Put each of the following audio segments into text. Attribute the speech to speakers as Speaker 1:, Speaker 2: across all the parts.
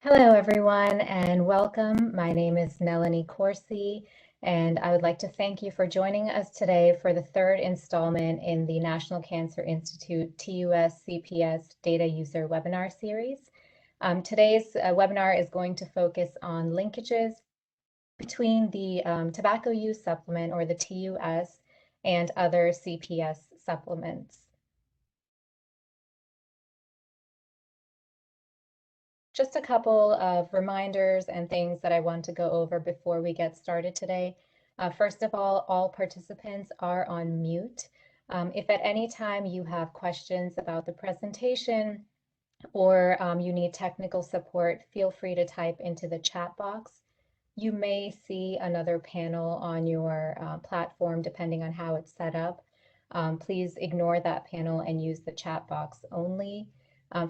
Speaker 1: Hello, everyone, and welcome. My name is Melanie Corsi, and I would like to thank you for joining us today for the third installment in the National Cancer Institute TUS-CPS Data User Webinar Series. Today's webinar is going to focus on linkages between the tobacco use supplement, or the TUS, and other CPS supplements. Just a couple of reminders and things that I want to go over before we get started today. First of all participants are on mute. If at any time you have questions about the presentation or you need technical support, feel free to type into the chat box. You may see another panel on your platform depending on how it's set up. Please ignore that panel and use the chat box only.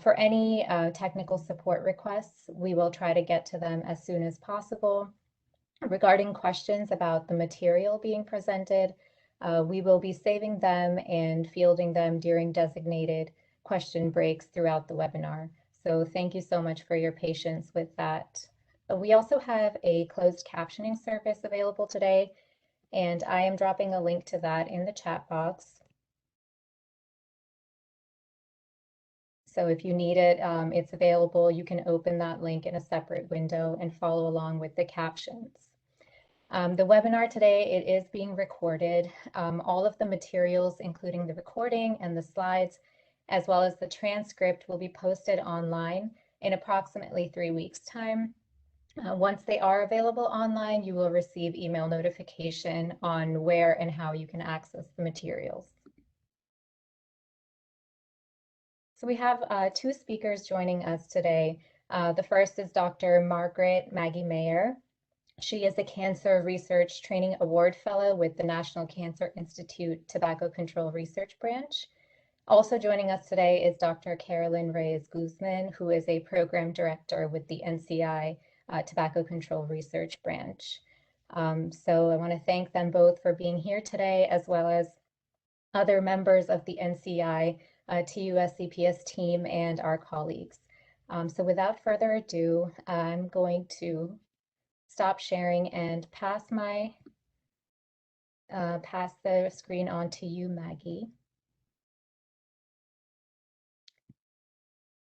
Speaker 1: For any technical support requests, we will try to get to them as soon as possible. Regarding questions about the material being presented, we will be saving them and fielding them during designated question breaks throughout the webinar. So thank you so much for your patience with that. We also have a closed captioning service available today, and I am dropping a link to that in the chat box. So if you need it, it's available. You can open that link in a separate window and follow along with the captions. The webinar today, it is being recorded. All of the materials, including the recording and the slides, as well as the transcript, will be posted online in approximately 3 weeks' time. Once they are available online, you will receive email notification on where and how you can access the materials. So we have two speakers joining us today. The first is Dr. Margaret Maggie Mayer. She is a Cancer Research Training Award Fellow with the National Cancer Institute Tobacco Control Research Branch. Also joining us today is Dr. Carolyn Reyes-Guzman, who is a Program Director with the NCI Tobacco Control Research Branch. So I want to thank them both for being here today, as well as other members of the NCI TUS-CPS team and our colleagues. So without further ado, I'm going to stop sharing and pass the screen on to you, Maggie.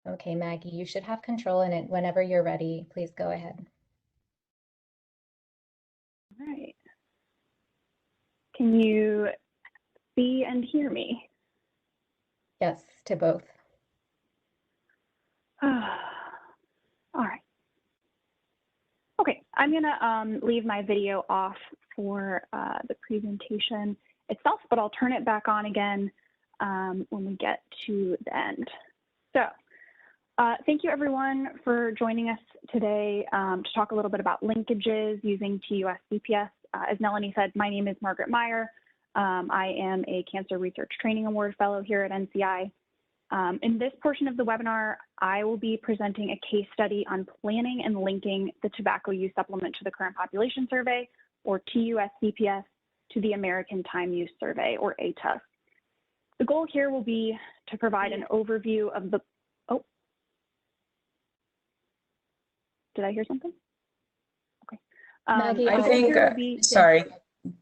Speaker 1: Okay, Maggie, you should have control in it. Whenever you're ready, please go ahead.
Speaker 2: All right. Can you see and hear me?
Speaker 1: Yes, to both.
Speaker 2: All right. Okay, I'm gonna leave my video off for the presentation itself, but I'll turn it back on again when we get to the end. So thank you everyone for joining us today to talk a little bit about linkages using TUS-CPS. As Melanie said, my name is Margaret Meyer. I am a Cancer Research Training Award Fellow here at NCI. In this portion of the webinar, I will be presenting a case study on planning and linking the tobacco use supplement to the current population survey, or TUS-CPS, to the American Time Use Survey, or ATUS. The goal here will be to provide an overview of the, oh, did I hear something? Okay.
Speaker 1: Maggie,
Speaker 3: I think, sorry.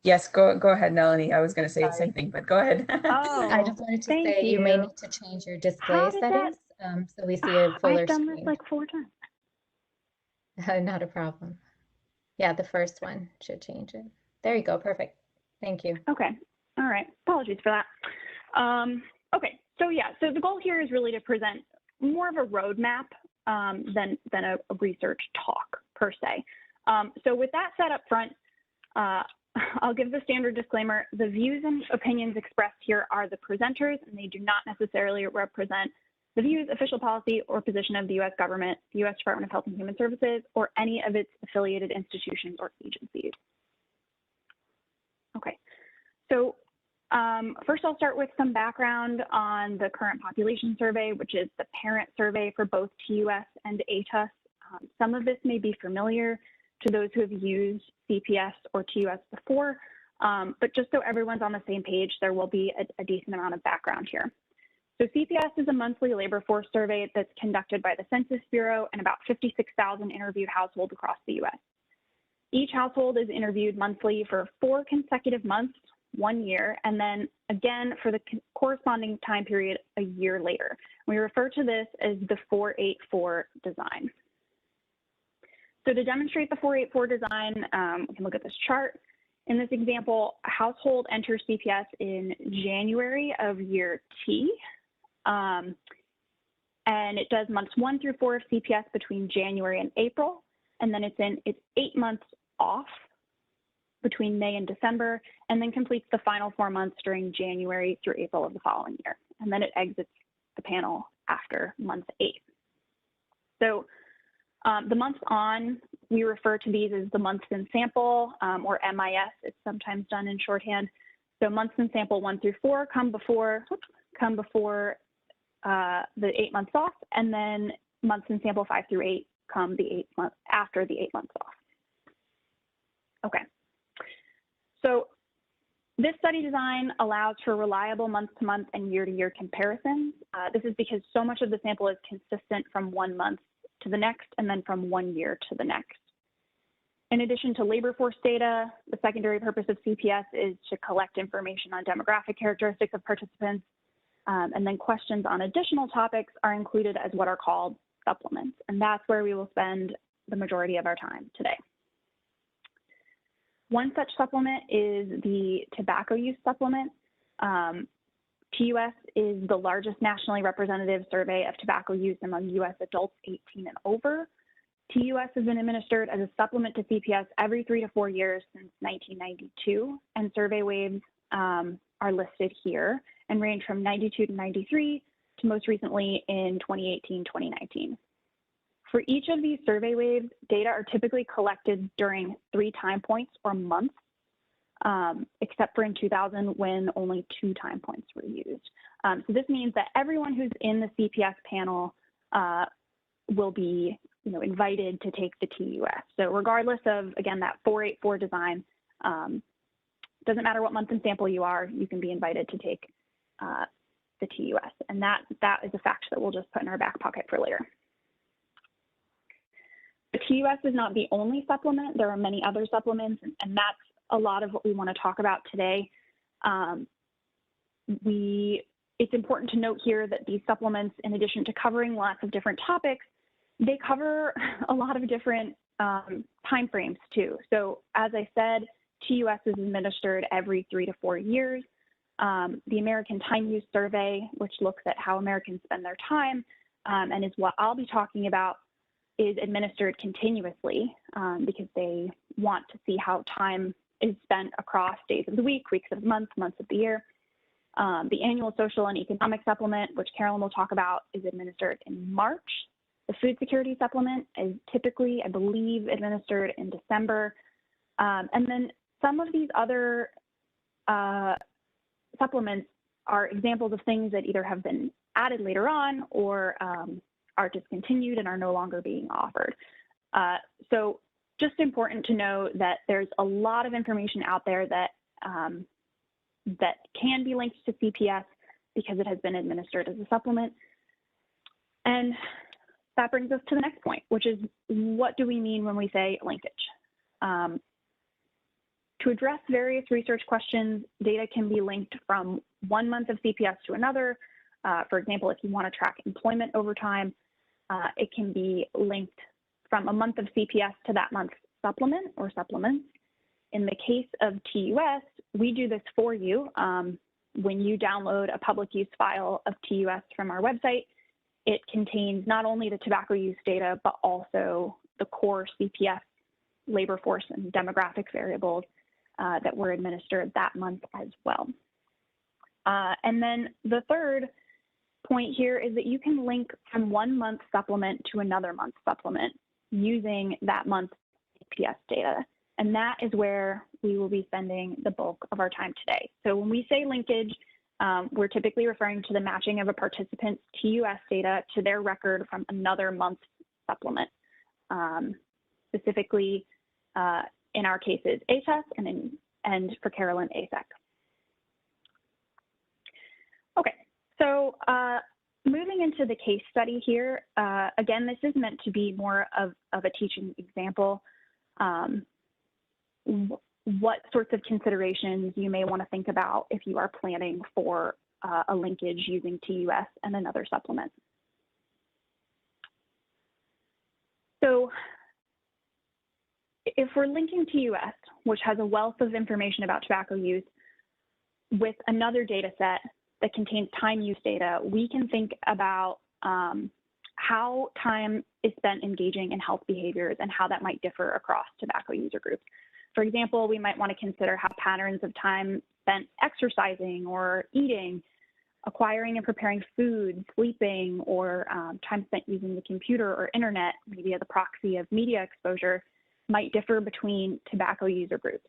Speaker 3: Yes, go ahead, Melanie. I was going to say the same thing, but go ahead.
Speaker 2: Oh,
Speaker 1: I just wanted to say you may need to change your display settings so we see a fuller screen.
Speaker 2: I've done this like 4 times.
Speaker 1: Not a problem. Yeah, the first one should change it. There you go. Perfect. Thank you.
Speaker 2: Okay. All right. Apologies for that. Okay. So yeah, so the goal here is really to present more of a roadmap than a research talk per se. So with that said up front, I'll give the standard disclaimer. The views and opinions expressed here are the presenters, and they do not necessarily represent the views, official policy, or position of the U.S. government, the U.S. Department of Health and Human Services, or any of its affiliated institutions or agencies. Okay, so first I'll start with some background on the current population survey, which is the parent survey for both TUS and ATUS. Some of this may be familiar to those who have used CPS or TUS before, but just so everyone's on the same page, there will be a decent amount of background here. So CPS is a monthly labor force survey that's conducted by the Census Bureau and about 56,000 interviewed households across the U.S. Each household is interviewed monthly for 4 consecutive months, 1 year, and then again for the corresponding time period a year later. We refer to this as the 484 design. So to demonstrate the 484 design, we can look at this chart. In this example, a household enters CPS in January of year T, and it does months 1 through 4 of CPS between January and April, and then it's 8 months off between May and December, and then completes the final 4 months during January through April of the following year. And then it exits the panel after month 8. So the months on, we refer to these as the months in sample, or MIS, it's sometimes done in shorthand. So months in sample 1 through 4 come before the 8 months off, and then months in sample 5 through 8 come the 8 months after the 8 months off. Okay, so this study design allows for reliable month-to-month and year-to-year comparisons. This is because so much of the sample is consistent from 1 month to the next and then from 1 year to the next. In addition to labor force data, the secondary purpose of CPS is to collect information on demographic characteristics of participants, and then questions on additional topics are included as what are called supplements, and that's where we will spend the majority of our time today. One such supplement is the tobacco use supplement. TUS is the largest nationally representative survey of tobacco use among U.S. adults 18 and over. TUS has been administered as a supplement to CPS every 3 to 4 years since 1992, and survey waves are listed here and range from 92 to 93 to most recently in 2018-2019. For each of these survey waves, data are typically collected during 3 time points or months, except for in 2000 when only 2 time points were used. So this means that everyone who's in the CPS panel will be invited to take the TUS. So regardless of, again, that 484 design, doesn't matter what month and sample you are, you can be invited to take the TUS. And that is a fact that we'll just put in our back pocket for later. The TUS is not the only supplement. There are many other supplements, and that's a lot of what we want to talk about today. It's important to note here that these supplements, in addition to covering lots of different topics, they cover a lot of different time frames too. So as I said, TUS is administered every 3 to 4 years. The American Time Use Survey, which looks at how Americans spend their time, and is what I'll be talking about, is administered continuously because they want to see how time is spent across days of the week, weeks of the month, months of the year. The annual social and economic supplement, which Carolyn will talk about, is administered in March. The food security supplement is typically, I believe, administered in December. And then some of these other supplements are examples of things that either have been added later on or are discontinued and are no longer being offered. So just important to know that there's a lot of information out there that that can be linked to CPS because it has been administered as a supplement. And that brings us to the next point, which is, what do we mean when we say linkage? To address various research questions, data can be linked from 1 month of CPS to another. For example, if you want to track employment over time, it can be linked from a month of CPS to that month's supplement or supplements. In the case of TUS, we do this for you. When you download a public use file of TUS from our website, it contains not only the tobacco use data, but also the core CPS labor force and demographic variables that were administered that month as well. And then the third point here is that you can link from 1 month supplement to another month supplement using that month's CPS data. And that is where we will be spending the bulk of our time today. So when we say linkage, we're typically referring to the matching of a participant's TUS data to their record from another month's supplement. Specifically, in our cases, ATUS, and for Carolyn, ASEC. Okay, so into the case study here, again, this is meant to be more of a teaching example. What sorts of considerations you may want to think about if you are planning for a linkage using TUS and another supplement. So if we're linking TUS, which has a wealth of information about tobacco use, with another data set that contains time use data, we can think about how time is spent engaging in health behaviors and how that might differ across tobacco user groups. For example, we might want to consider how patterns of time spent exercising or eating, acquiring and preparing food, sleeping, or time spent using the computer or internet, maybe as a proxy of media exposure, might differ between tobacco user groups.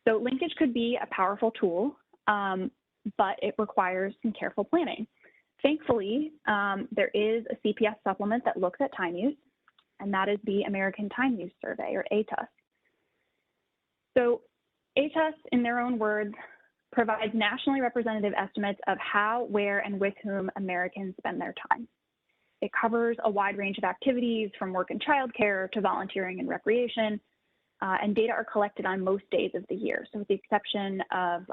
Speaker 2: So linkage could be a powerful tool, but it requires some careful planning. Thankfully, there is a CPS supplement that looks at time use, and that is the American Time Use Survey, or ATUS. So ATUS, in their own words, provides nationally representative estimates of how, where, and with whom Americans spend their time. It covers a wide range of activities from work and childcare to volunteering and recreation, and data are collected on most days of the year, so with the exception of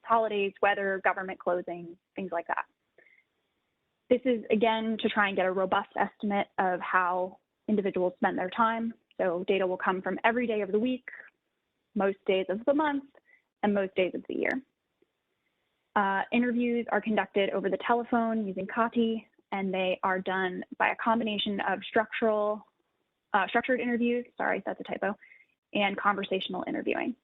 Speaker 2: holidays, weather, government closing, things like that. This is, again, to try and get a robust estimate of how individuals spend their time. So data will come from every day of the week, most days of the month, and most days of the year. Interviews are conducted over the telephone using CATI, and they are done by a combination of structured interviews, sorry, that's a typo, and conversational interviewing.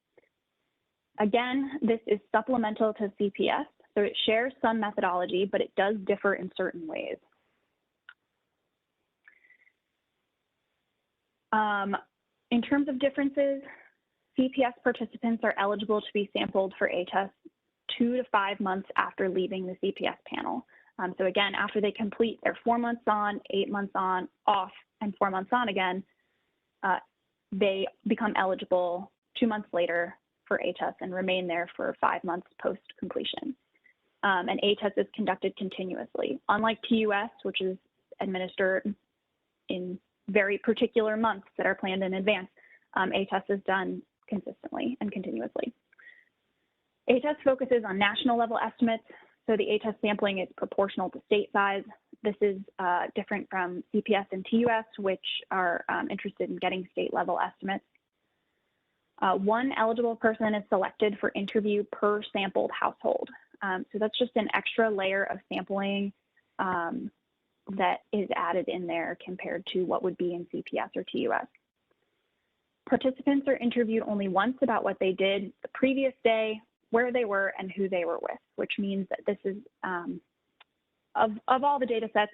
Speaker 2: Again, this is supplemental to CPS, so it shares some methodology, but it does differ in certain ways. In terms of differences, CPS participants are eligible to be sampled for ATUS 2 to 5 months after leaving the CPS panel. So again, after they complete their 4 months on, 8 months on, off, and 4 months on again, they become eligible 2 months later for ATUS and remain there for 5 months post-completion. And ATUS is conducted continuously. Unlike TUS, which is administered in very particular months that are planned in advance, ATUS is done consistently and continuously. ATUS focuses on national level estimates, so the ATUS sampling is proportional to state size. This is different from CPS and TUS, which are interested in getting state level estimates. One eligible person is selected for interview per sampled household. So that's just an extra layer of sampling that is added in there compared to what would be in CPS or TUS. Participants are interviewed only once about what they did the previous day, where they were, and who they were with, which means that this is, of all the data sets,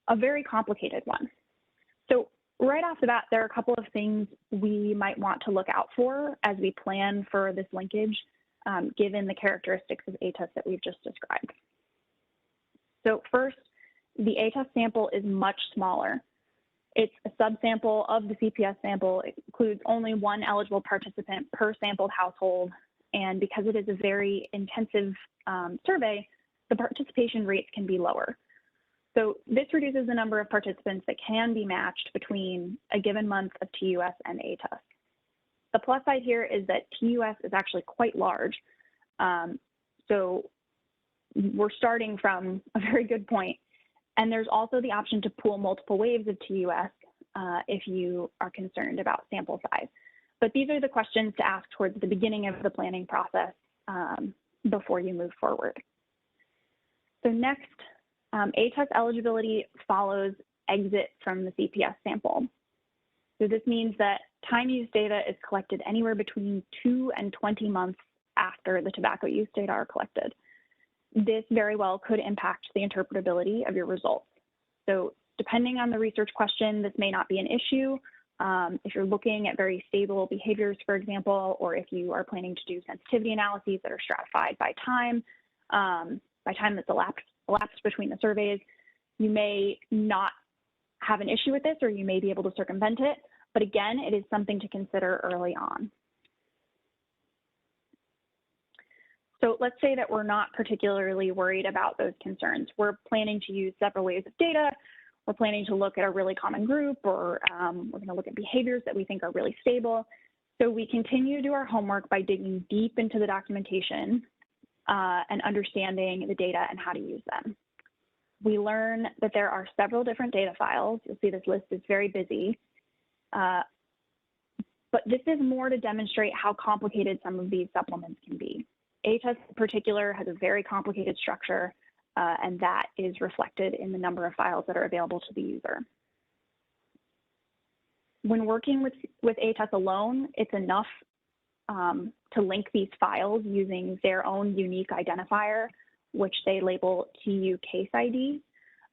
Speaker 2: a very complicated one. So right off the bat, there are a couple of things we might want to look out for as we plan for this linkage, given the characteristics of ATUS that we've just described. So first, the ATUS sample is much smaller. It's a subsample of the CPS sample. It includes only one eligible participant per sampled household. And because it is a very intensive survey, the participation rates can be lower. So this reduces the number of participants that can be matched between a given month of TUS and ATUS. The plus side here is that TUS is actually quite large. So we're starting from a very good point. And there's also the option to pool multiple waves of TUS if you are concerned about sample size. But these are the questions to ask towards the beginning of the planning process before you move forward. So next, ATUS eligibility follows exit from the CPS sample. So this means that time use data is collected anywhere between 2 and 20 months after the tobacco use data are collected. This very well could impact the interpretability of your results. So depending on the research question, this may not be an issue. If you're looking at very stable behaviors, for example, or if you are planning to do sensitivity analyses that are stratified by time that's elapsed between the surveys, you may not have an issue with this, or you may be able to circumvent it. But again, it is something to consider early on. So let's say that we're not particularly worried about those concerns. We're planning to use several waves of data. We're planning to look at a really common group, or we're going to look at behaviors that we think are really stable. So we continue to do our homework by digging deep into the documentation and understanding the data and how to use them. We learn that there are several different data files. You'll see this list is very busy. But this is more to demonstrate how complicated some of these supplements can be. ATUS in particular has a very complicated structure, and that is reflected in the number of files that are available to the user. When working with ATUS alone, it's enough to link these files using their own unique identifier, which they label TU case ID,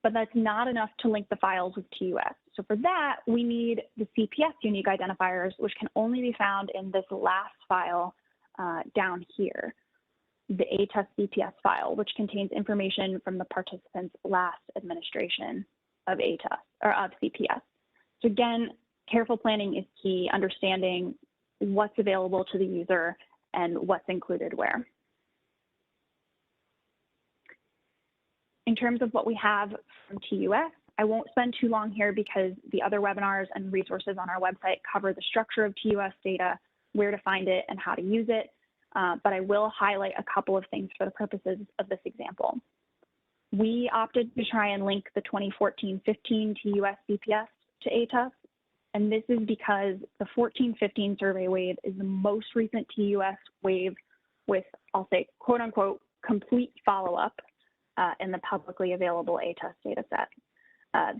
Speaker 2: but that's not enough to link the files with TUS. So for that, we need the CPS unique identifiers, which can only be found in this last file down here, the ATUS-CPS file, which contains information from the participant's last administration of ATUS, or of CPS. So again, careful planning is key, understanding what's available to the user and what's included where. In terms of what we have from TUS, I won't spend too long here because the other webinars and resources on our website cover the structure of TUS data, where to find it, and how to use it. But I will highlight a couple of things for the purposes of this example. We opted to try and link the 2014-15 TUS-CPS to ATUS, and this is because the 14-15 survey wave is the most recent TUS wave with, I'll say, quote unquote, complete follow-up in the publicly available ATUS data set.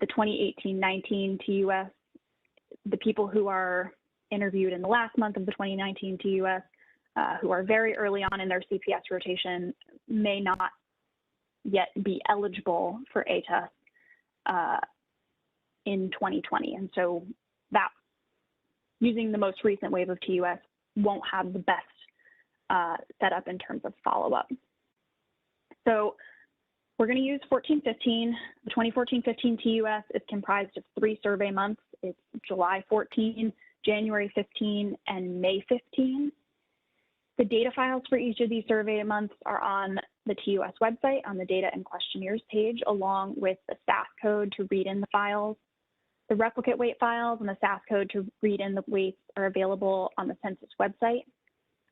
Speaker 2: The 2018-19 TUS, the people who are interviewed in the last month of the 2019 TUS, who are very early on in their CPS rotation, may not yet be eligible for ATUS in 2020. And so that, using the most recent wave of TUS, won't have the best setup in terms of follow-up. So we're going to use 14-15. The 2014-15 TUS is comprised of 3 survey months. It's July 14, January 15, and May 15. The data files for each of these survey months are on the TUS website on the Data and Questionnaires page, along with the SAS code to read in the files. The replicate weight files and the SAS code to read in the weights are available on the census website,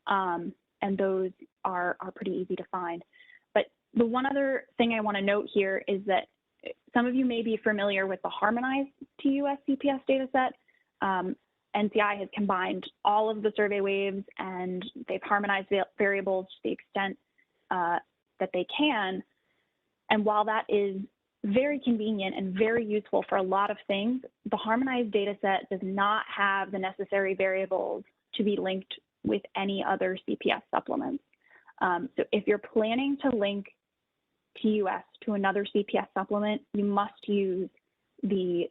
Speaker 2: and those are pretty easy to find. But the one other thing I want to note here is that some of you may be familiar with the harmonized TUS-CPS dataset. NCI has combined all of the survey waves, and they've harmonized variables to the extent that they can. And while that is very convenient and very useful for a lot of things, the harmonized data set does not have the necessary variables to be linked with any other CPS supplements. So if you're planning to link TUS to another CPS supplement, you must use the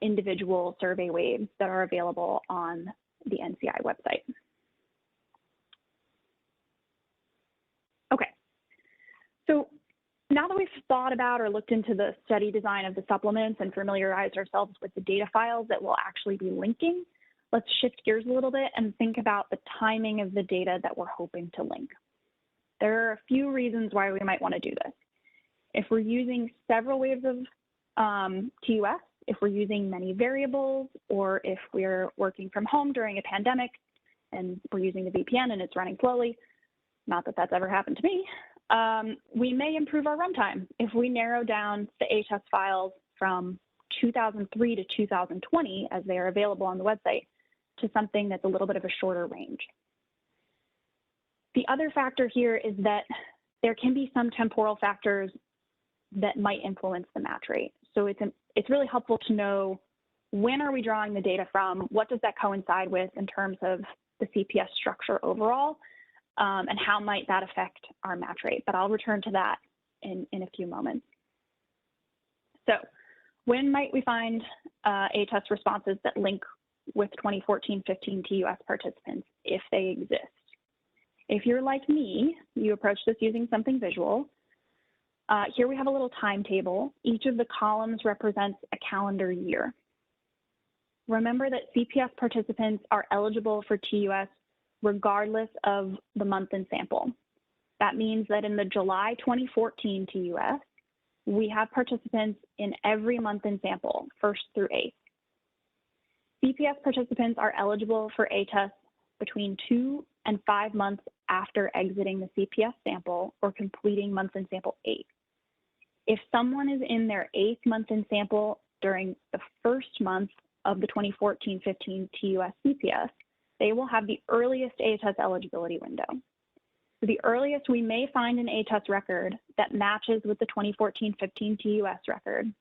Speaker 2: individual survey waves that are available on the NCI website. Okay, so now that we've thought about or looked into the study design of the supplements and familiarized ourselves with the data files that we'll actually be linking, let's shift gears a little bit and think about the timing of the data that we're hoping to link. There are a few reasons why we might want to do this. If we're using several waves of TUS, if we're using many variables, or if we're working from home during a pandemic and we're using the VPN and it's running slowly, not that that's ever happened to me, we may improve our runtime if we narrow down the ATUS files from 2003 to 2020, as they are available on the website, to something that's a little bit of a shorter range. The other factor here is that there can be some temporal factors that might influence the match rate. So it's really helpful to know, when are we drawing the data from? What does that coincide with in terms of the CPS structure overall? And how might that affect our match rate? But I'll return to that in a few moments. So when might we find ATUS responses that link with 2014-15 TUS participants, if they exist? If you're like me, you approach this using something visual. Here we have a little timetable. Each of the columns represents a calendar year. Remember that CPS participants are eligible for TUS regardless of the month and sample. That means that in the July 2014 TUS, we have participants in every month in sample, 1st through 8th. CPS participants are eligible for ATUS between 2 and 5 months after exiting the CPS sample or completing month in sample 8. If someone is in their 8th month in sample during the 1st month of the 2014-15 TUS-CPS, they will have the earliest ATUS eligibility window. So the earliest we may find an ATUS record that matches with the 2014-15 TUS record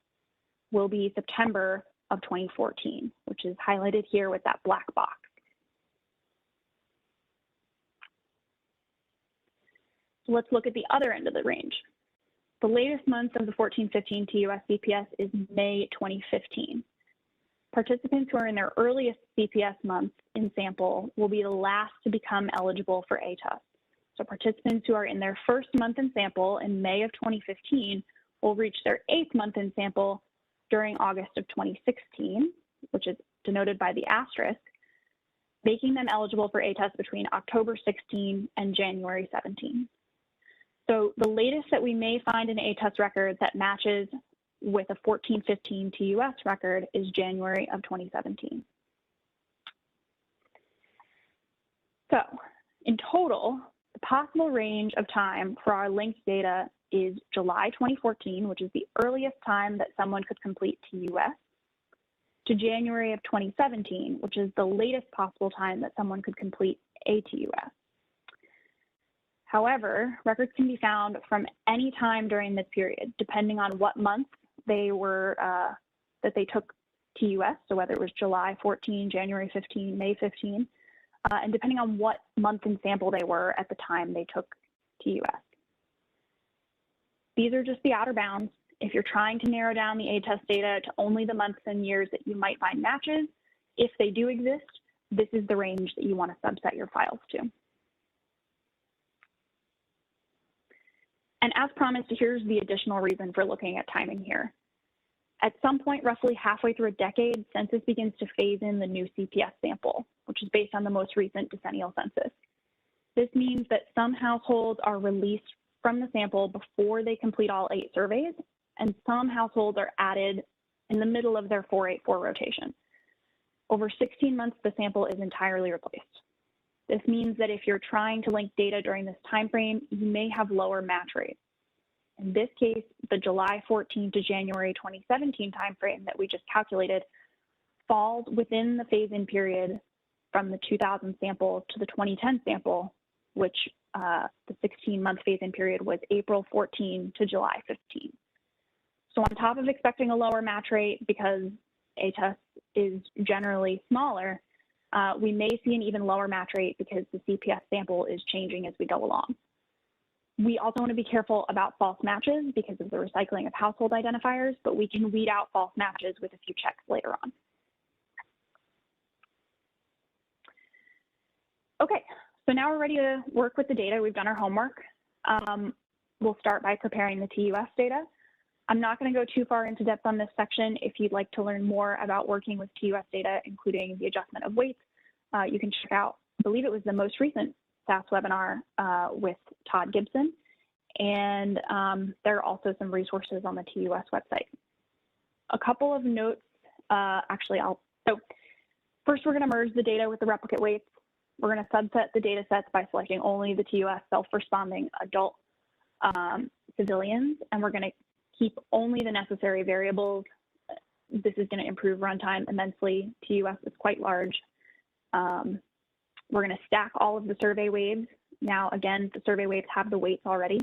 Speaker 2: will be September of 2014, which is highlighted here with that black box. So let's look at the other end of the range. The latest month of the 14-15 TUS-CPS is May 2015. Participants who are in their earliest CPS month in sample will be the last to become eligible for ATUS. So participants who are in their 1st month in sample in May of 2015 will reach their 8th month in sample during August of 2016, which is denoted by the asterisk, making them eligible for ATUS between October 16 and January 17. So the latest that we may find an ATUS record that matches with a 14-15 TUS record is January of 2017. So in total, the possible range of time for our linked data is July 2014, which is the earliest time that someone could complete TUS, to January of 2017, which is the latest possible time that someone could complete ATUS. However, records can be found from any time during this period, depending on what month they were, that they took TUS, so whether it was July 14, January 15, May 15, and depending on what month in sample they were at the time they took TUS. These are just the outer bounds. If you're trying to narrow down the ATUS data to only the months and years that you might find matches, if they do exist, this is the range that you want to subset your files to. And as promised, here's the additional reason for looking at timing here. At some point, roughly halfway through a decade, census begins to phase in the new CPS sample, which is based on the most recent decennial census. This means that some households are released from the sample before they complete all 8 surveys, and some households are added in the middle of their 484 rotation. Over 16 months, the sample is entirely replaced. This means that if you're trying to link data during this time frame, you may have lower match rates. In this case, the July 14 to January 2017 timeframe that we just calculated falls within the phase-in period from the 2000 sample to the 2010 sample, which the 16-month phase-in period was April 14 to July 15. So on top of expecting a lower match rate because ATUS is generally smaller, we may see an even lower match rate because the CPS sample is changing as we go along. We also want to be careful about false matches because of the recycling of household identifiers, but we can weed out false matches with a few checks later on. Okay, so now we're ready to work with the data. We've done our homework. We'll start by preparing the TUS data. I'm not going to go too far into depth on this section. If you'd like to learn more about working with TUS data, including the adjustment of weights, you can check out, I believe it was the most recent SAS webinar with Todd Gibson. And there are also some resources on the TUS website. A couple of notes, so first we're going to merge the data with the replicate weights. We're going to subset the data sets by selecting only the TUS self-responding adult civilians, and we're going to keep only the necessary variables. This is going to improve runtime immensely. TUS is quite large. We're going to stack all of the survey waves. Now, again, the survey waves have the weights already.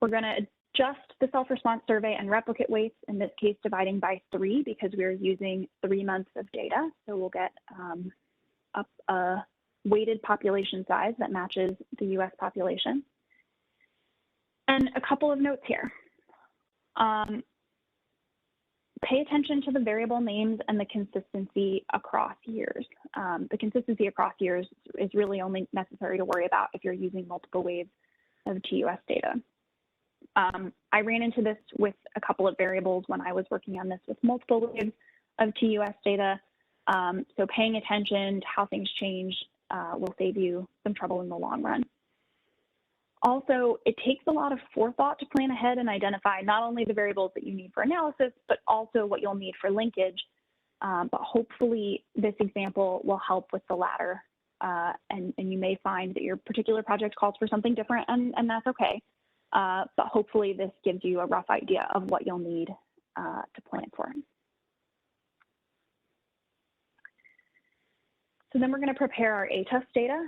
Speaker 2: We're going to adjust the self-response survey and replicate weights, in this case dividing by 3 because we're using 3 months of data. So we'll get a weighted population size that matches the US population. And a couple of notes here. Pay attention to the variable names and the consistency across years. The consistency across years is really only necessary to worry about if you're using multiple waves of TUS data. I ran into this with a couple of variables when I was working on this with multiple waves of TUS data. So paying attention to how things change will save you some trouble in the long run. Also, it takes a lot of forethought to plan ahead and identify not only the variables that you need for analysis, but also what you'll need for linkage. But hopefully this example will help with the latter. And you may find that your particular project calls for something different, and that's okay. But hopefully this gives you a rough idea of what you'll need to plan for. So then we're going to prepare our ATUS data.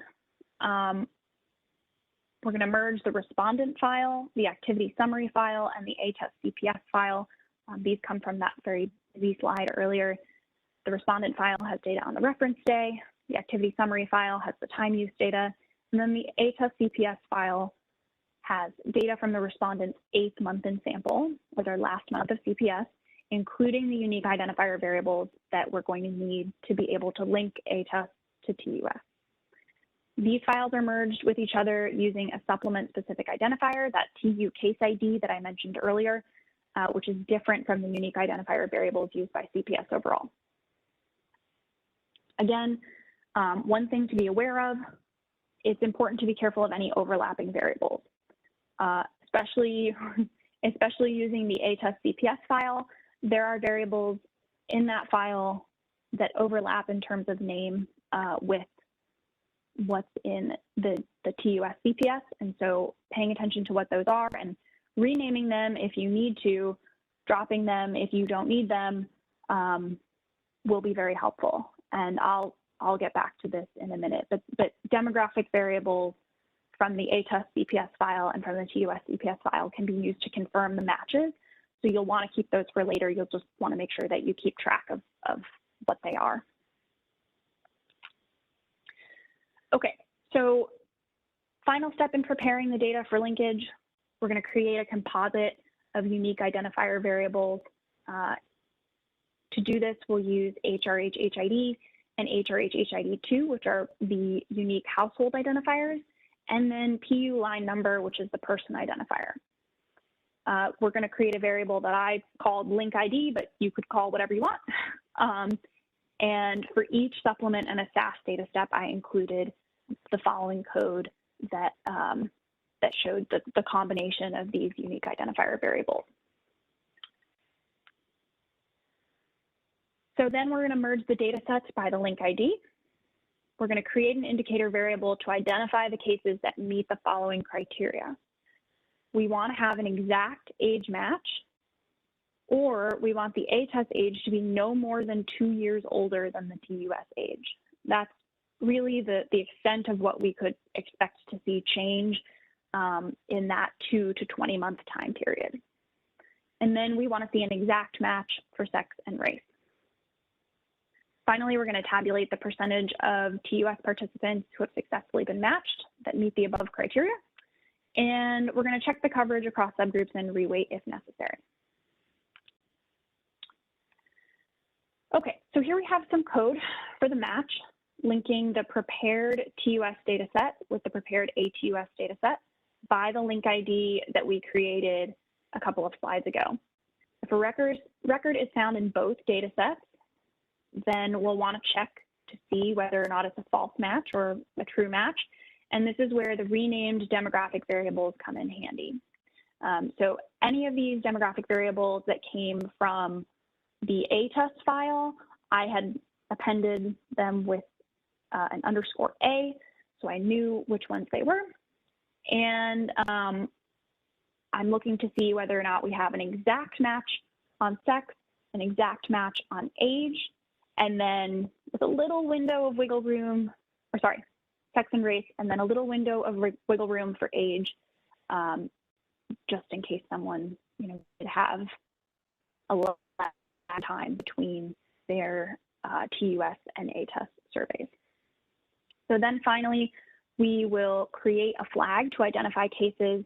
Speaker 2: We're going to merge the respondent file, the activity summary file, and the ATUS-CPS file. These come from that very busy slide earlier. The respondent file has data on the reference day. The activity summary file has the time use data. And then the ATUS-CPS file has data from the respondent's 8th month in sample, or their last month of CPS, including the unique identifier variables that we're going to need to be able to link ATUS to TUS. These files are merged with each other using a supplement-specific identifier, that TU case ID that I mentioned earlier, which is different from the unique identifier variables used by CPS overall. Again, one thing to be aware of, it's important to be careful of any overlapping variables, especially using the ATUS-CPS file. There are variables in that file that overlap in terms of name with what's in the TUS-CPS, and so paying attention to what those are and renaming them if you need to, dropping them if you don't need them, will be very helpful. And I'll get back to this in a minute, but demographic variables from the ATUS-CPS file and from the TUS-CPS file can be used to confirm the matches. So you'll want to keep those for later. You'll just want to make sure that you keep track of what they are. Okay, so final step in preparing the data for linkage, we're going to create a composite of unique identifier variables. To do this, we'll use HRH-HID and HRH-HID2, which are the unique household identifiers, and then PU line number, which is the person identifier. We're going to create a variable that I called link ID, but you could call whatever you want. And for each supplement and a SAS data step, I included the following code that, that showed the combination of these unique identifier variables. So then we're going to merge the data sets by the link ID. We're going to create an indicator variable to identify the cases that meet the following criteria. We want to have an exact age match, or we want the ATUS age to be no more than 2 years older than the TUS age. That's really the extent of what we could expect to see change in that 2 to 20 month time period. And then we want to see an exact match for sex and race. Finally, we're going to tabulate the percentage of TUS participants who have successfully been matched that meet the above criteria. And we're going to check the coverage across subgroups and reweight if necessary. Okay, so here we have some code for the match, linking the prepared TUS dataset with the prepared ATUS dataset by the link ID that we created a couple of slides ago. If a record is found in both datasets, then we'll want to check to see whether or not it's a false match or a true match. And this is where the renamed demographic variables come in handy. So any of these demographic variables that came from the ATUS file, I had appended them with an _A, so I knew which ones they were. And I'm looking to see whether or not we have an exact match on sex, an exact match on age, and then with a little window of wiggle room, or sorry, sex and race, and then a little window of wiggle room for age, just in case someone, could have a little time between their TUS and ATUS surveys. So then finally, we will create a flag to identify cases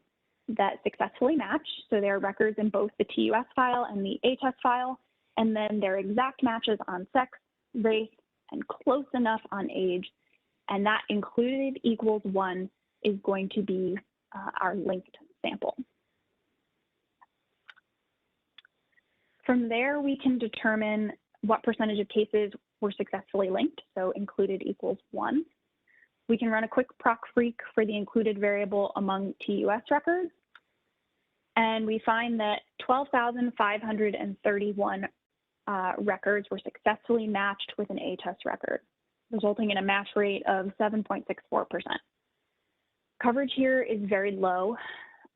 Speaker 2: that successfully match. So there are records in both the TUS file and the ATUS file, and then their exact matches on sex, race, and close enough on age. And that included equals 1 is going to be our linked sample. From there, we can determine what percentage of cases were successfully linked, so included equals 1. We can run a quick proc freak for the included variable among TUS records. And we find that 12,531 records were successfully matched with an ATUS record, resulting in a match rate of 7.64%. Coverage here is very low,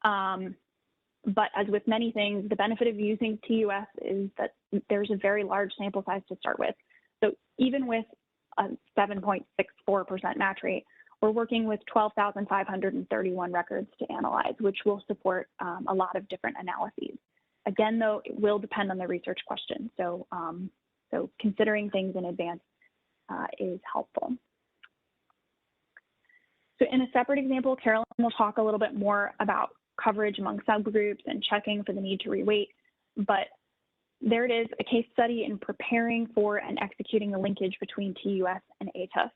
Speaker 2: but as with many things, the benefit of using TUS is that there's a very large sample size to start with. So even with a 7.64% match rate, we're working with 12,531 records to analyze, which will support a lot of different analyses. Again, though, it will depend on the research question. So, so considering things in advance is helpful. So in a separate example, Carolyn will talk a little bit more about coverage among subgroups and checking for the need to reweight, but there it is, a case study in preparing for and executing the linkage between TUS and ATUS.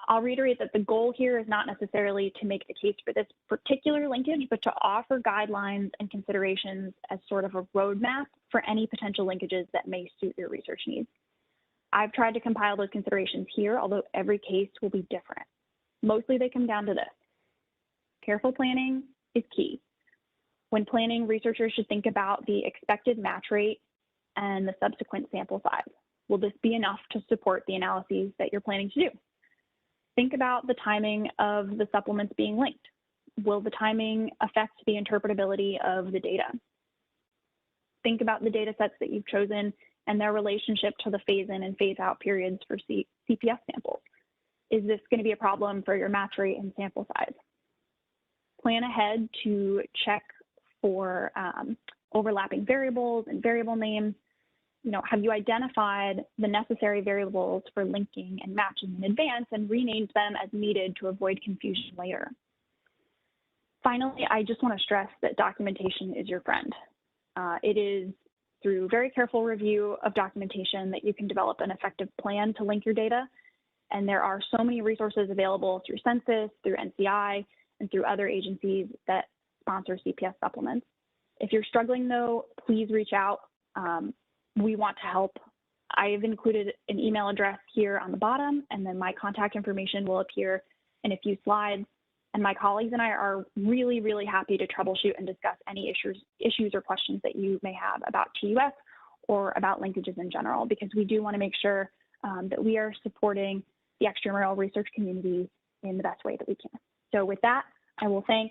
Speaker 2: I'll reiterate that the goal here is not necessarily to make the case for this particular linkage, but to offer guidelines and considerations as sort of a roadmap for any potential linkages that may suit your research needs. I've tried to compile those considerations here, although every case will be different. Mostly they come down to this. Careful planning is key. When planning, researchers should think about the expected match rate and the subsequent sample size. Will this be enough to support the analyses that you're planning to do? Think about the timing of the supplements being linked. Will the timing affect the interpretability of the data? Think about the data sets that you've chosen and their relationship to the phase-in and phase-out periods for CPS samples. Is this going to be a problem for your match rate and sample size? Plan ahead to check for overlapping variables and variable names. You know, have you identified the necessary variables for linking and matching in advance and renamed them as needed to avoid confusion later? Finally, I just want to stress that documentation is your friend. It is through very careful review of documentation that you can develop an effective plan to link your data. And there are so many resources available through Census, through NCI, and through other agencies that sponsor CPS supplements. If you're struggling though, please reach out. We want to help. I have included an email address here on the bottom, and then my contact information will appear in a few slides. And my colleagues and I are really, really happy to troubleshoot and discuss any issues or questions that you may have about TUS or about linkages in general, because we do want to make sure that we are supporting the extramural research community in the best way that we can. So with that, I will thank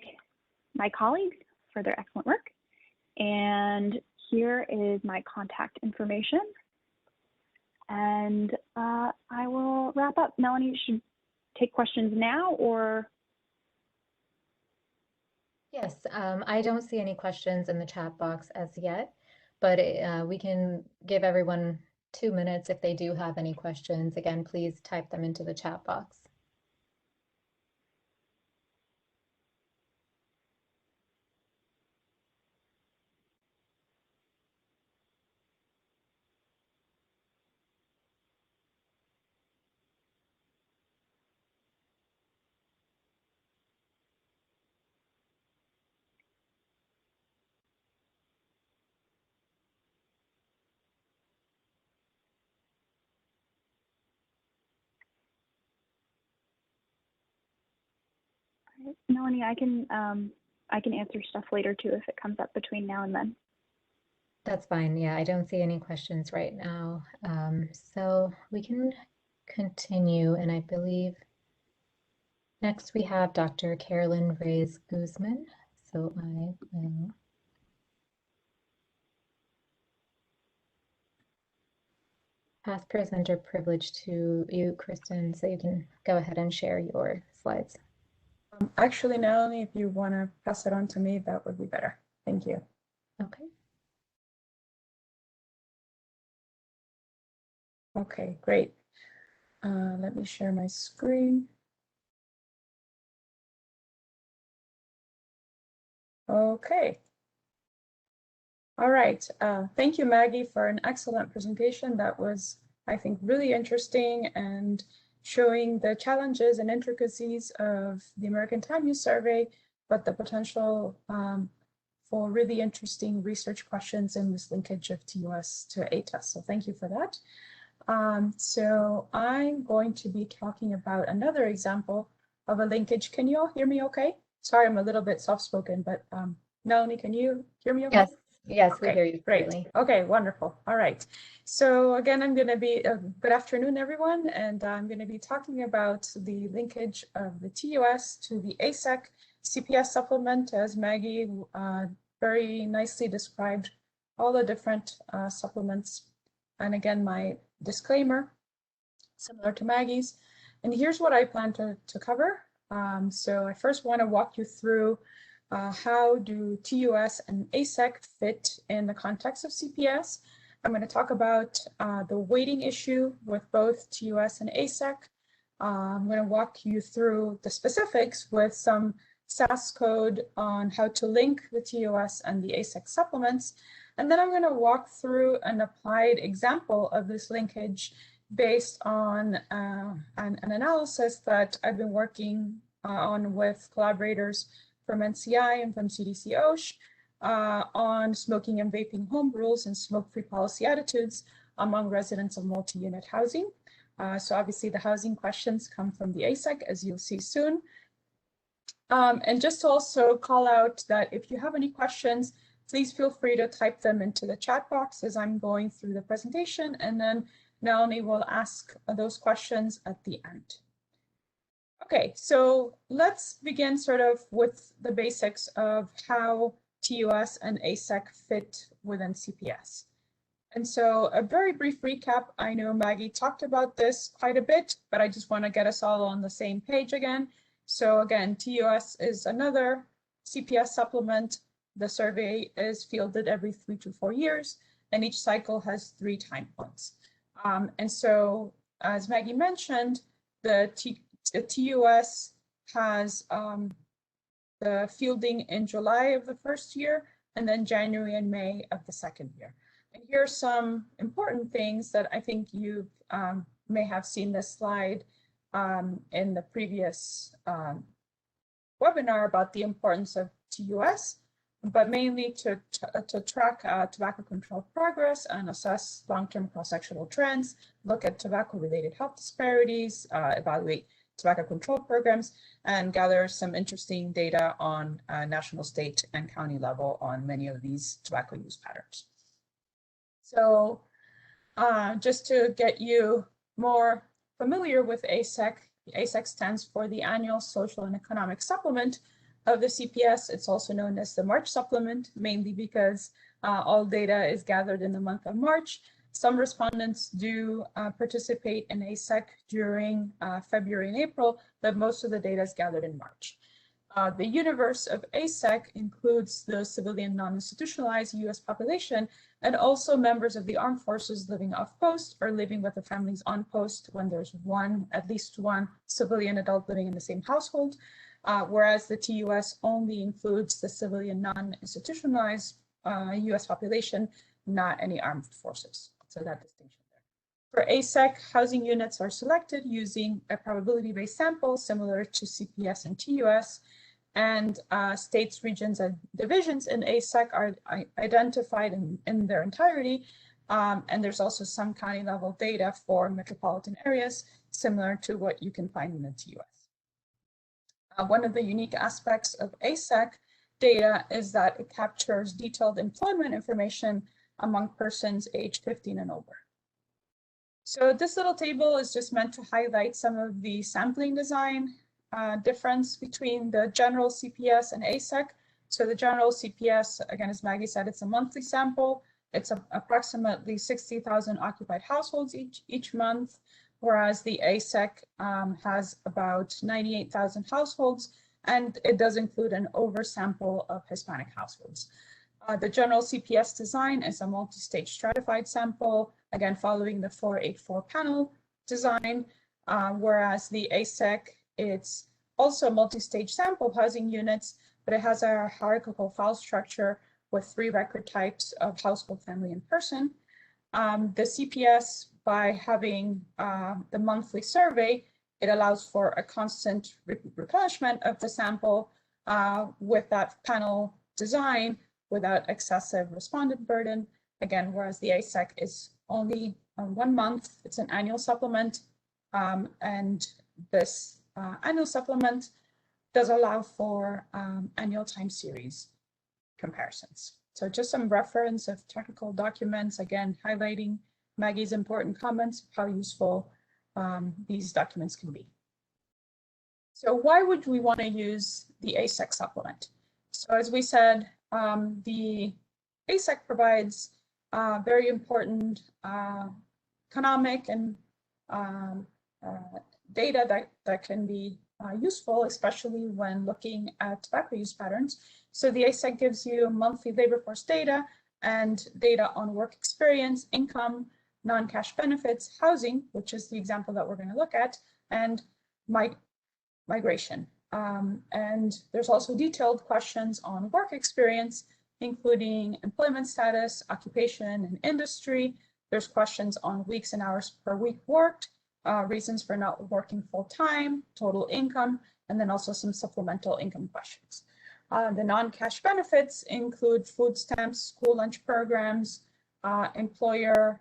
Speaker 2: my colleagues for their excellent work. And here is my contact information. And I will wrap up. Melanie, should take questions now or?
Speaker 1: Yes, I don't see any questions in the chat box as yet, but we can give everyone 2 minutes if they do have any questions. Again, please type them into the chat box.
Speaker 2: Melanie, I can answer stuff later too if it comes up between now and then.
Speaker 1: That's fine. Yeah, I don't see any questions right now. So we can continue, and I believe next we have Dr. Carolyn Reyes-Guzman. So I will pass presenter privilege to you, Kristen, so you can go ahead and share your slides.
Speaker 3: Actually, Melanie, if you want to pass it on to me, that would be better. Thank you.
Speaker 1: Okay.
Speaker 3: Okay, great. Let me share my screen. Okay. All right. Thank you, Maggie, for an excellent presentation. That was, I think, really interesting and showing the challenges and intricacies of the American Time Use Survey, but the potential for really interesting research questions in this linkage of TUS to ATUS. So thank you for that. So I'm going to be talking about another example of a linkage. Can you all hear me okay? Sorry, I'm a little bit soft-spoken, but Melanie, can you hear me okay?
Speaker 1: Yes, we
Speaker 3: Okay,
Speaker 1: hear you
Speaker 3: great.
Speaker 1: clearly.
Speaker 3: Okay, wonderful. All right. So again, I'm going to be, good afternoon, everyone, and I'm going to be talking about the linkage of the TUS to the ASEC CPS supplement, as Maggie very nicely described all the different supplements. And again, my disclaimer, similar to Maggie's. And here's what I plan to cover. So I first want to walk you through how do TUS and ASEC fit in the context of CPS. I'm going to talk about the weighting issue with both TUS and ASEC. I'm going to walk you through the specifics with some SAS code on how to link the TUS and the ASEC supplements. And then I'm going to walk through an applied example of this linkage based on an analysis that I've been working on with collaborators from NCI and from CDC-OSH on smoking and vaping home rules and smoke-free policy attitudes among residents of multi-unit housing. So obviously the housing questions come from the ASEC, as you'll see soon. And just to also call out that if you have any questions, please feel free to type them into the chat box as I'm going through the presentation, and then Melanie will ask those questions at the end. Okay, so let's begin sort of with the basics of how TUS and ASEC fit within CPS. And so a very brief recap. I know Maggie talked about this quite a bit, but I just want to get us all on the same page again. So again, TUS is another CPS supplement. The survey is fielded every 3 to 4 years, and each cycle has 3 time points. And so, as Maggie mentioned, the TUS has the fielding in July of the first year, and then January and May of the second year. And here are some important things that I think you may have seen this slide in the previous webinar about the importance of TUS, but mainly to track tobacco control progress and assess long-term cross-sectional trends, look at tobacco-related health disparities, evaluate tobacco control programs, and gather some interesting data on national, state, and county level on many of these tobacco use patterns. So just to get you more familiar with ASEC, ASEC stands for the Annual Social and Economic Supplement of the CPS. It's also known as the March supplement, mainly because all data is gathered in the month of March. Some respondents do participate in ASEC during February and April, but most of the data is gathered in March. The universe of ASEC includes the civilian non-institutionalized US population and also members of the armed forces living off post or living with the families on post when there's at least one civilian adult living in the same household. Whereas the TUS only includes the civilian non-institutionalized US population, not any armed forces. So that distinction there. For ASEC, housing units are selected using a probability-based sample similar to CPS and TUS, and states, regions, and divisions in ASEC are identified in their entirety, and there's also some county level data for metropolitan areas, similar to what you can find in the TUS. One of the unique aspects of ASEC data is that it captures detailed employment information among persons aged 15 and over. So this little table is just meant to highlight some of the sampling design difference between the general CPS and ASEC. So the general CPS, again, as Maggie said, it's a monthly sample. It's approximately 60,000 occupied households each month, whereas the ASEC has about 98,000 households, and it does include an oversample of Hispanic households. The general CPS design is a multi-stage stratified sample, again, following the 484 panel design, whereas the ASEC, it's also a multi-stage sample of housing units, but it has a hierarchical file structure with 3 record types of household, family, and person. The CPS, by having the monthly survey, it allows for a constant replenishment of the sample with that panel design without excessive respondent burden. Again, whereas the ASEC is only 1 month. It's an annual supplement, and this annual supplement does allow for annual time series comparisons. So just some reference of technical documents, again, highlighting Maggie's important comments, how useful these documents can be. So why would we want to use the ASEC supplement? So as we said, the ASEC provides very important economic and data that can be useful, especially when looking at tobacco use patterns. So the ASEC gives you monthly labor force data and data on work experience, income, non-cash benefits, housing, which is the example that we're going to look at, and migration. And there's also detailed questions on work experience, including employment status, occupation, and industry. There's questions on weeks and hours per week worked, reasons for not working full-time, total income, and then also some supplemental income questions. The non-cash benefits include food stamps, school lunch programs, employer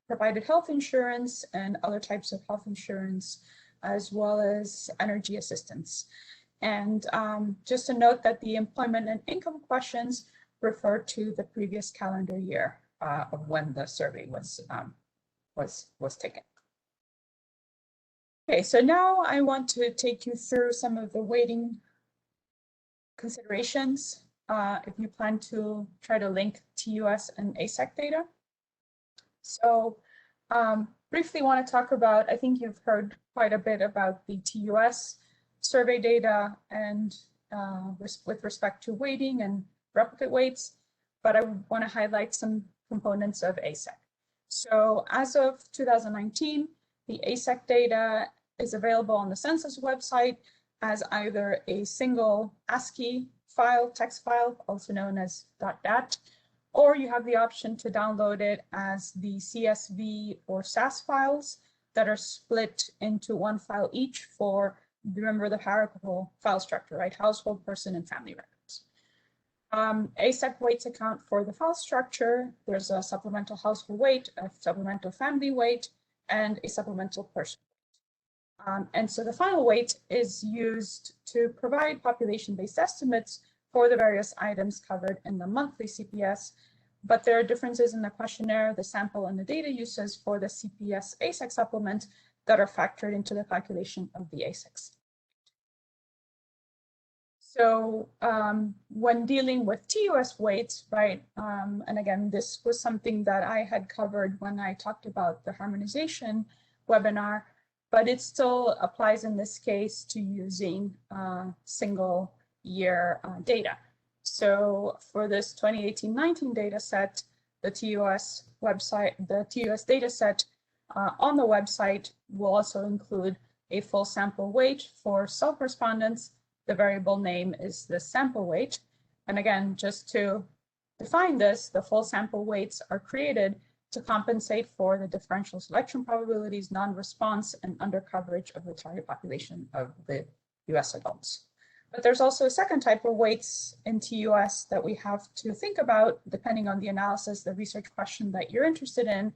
Speaker 3: provided health insurance, and other types of health insurance, as well as energy assistance. And just to note that the employment and income questions refer to the previous calendar year of when the survey was taken. Okay, so now I want to take you through some of the weighting considerations if you plan to try to link TUS and ASEC data. So briefly want to talk about, I think you've heard quite a bit about the TUS survey data and with respect to weighting and replicate weights, but I want to highlight some components of ASEC. So as of 2019, the ASEC data is available on the census website as either a single ASCII file, text file, also known as .dat, or you have the option to download it as the CSV or SAS files that are split into one file each for, remember the hierarchical file structure, right? Household, person, and family records. ASEC weights account for the file structure. There's a supplemental household weight, a supplemental family weight, and a supplemental person weight. And so the final weight is used to provide population-based estimates for the various items covered in the monthly CPS, but there are differences in the questionnaire, the sample, and the data uses for the CPS ASEC supplement that are factored into the calculation of the ASECs. So when dealing with TUS weights, right, and again, this was something that I had covered when I talked about the harmonization webinar, but it still applies in this case to using single year data. So for this 2018-19 data set, the TUS website, the TUS data set on the website will also include a full sample weight for self-respondents. The variable name is the sample weight. And again, just to define this, the full sample weights are created to compensate for the differential selection probabilities, non-response, and undercoverage of the target population of the US adults. But there's also a second type of weights in TUS that we have to think about depending on the analysis, the research question that you're interested in,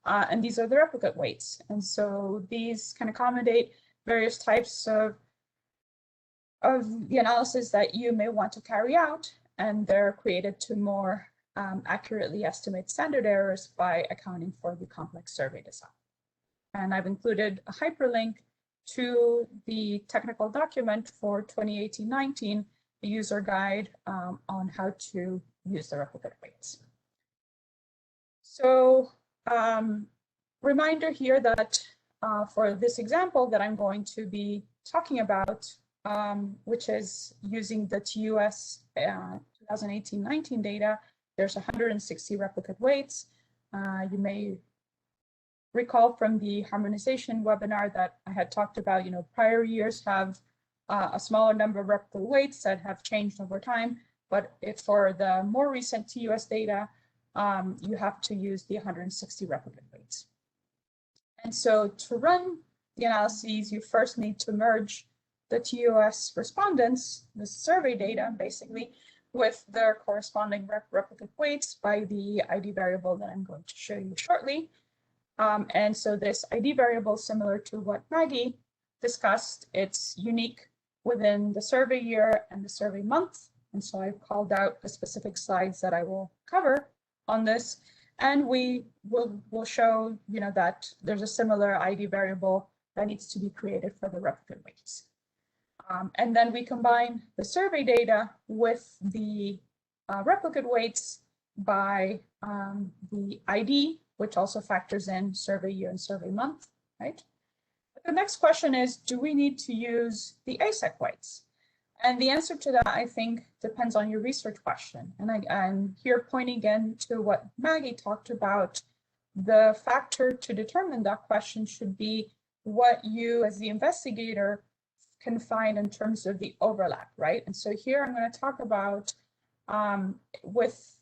Speaker 3: and these are the replicate weights. And so these can accommodate various types of the analysis that you may want to carry out, and they're created to more accurately estimate standard errors by accounting for the complex survey design. And I've included a hyperlink to the technical document for 2018-19, the user guide on how to use the replicate weights. So reminder here that for this example that I'm going to be talking about, which is using the TUS 2018-19 data, there's 160 replicate weights. You may recall from the harmonization webinar that I had talked about, prior years have a smaller number of replicate weights that have changed over time. But if for the more recent TUS data, you have to use the 160 replicate weights. And so to run the analyses, you first need to merge the TUS respondents, the survey data basically, with their corresponding replicate weights by the ID variable that I'm going to show you shortly. And so this ID variable, similar to what Maggie discussed, it's unique within the survey year and the survey month. And so I've called out the specific slides that I will cover on this. And we will show, that there's a similar ID variable that needs to be created for the replicate weights. And then we combine the survey data with the replicate weights by the ID, which also factors in survey year and survey month, right? But the next question is, do we need to use the ASEC weights? And the answer to that, I think, depends on your research question. And I'm here pointing again to what Maggie talked about. The factor to determine that question should be what you, as the investigator, can find in terms of the overlap, right? And so here I'm going to talk about, with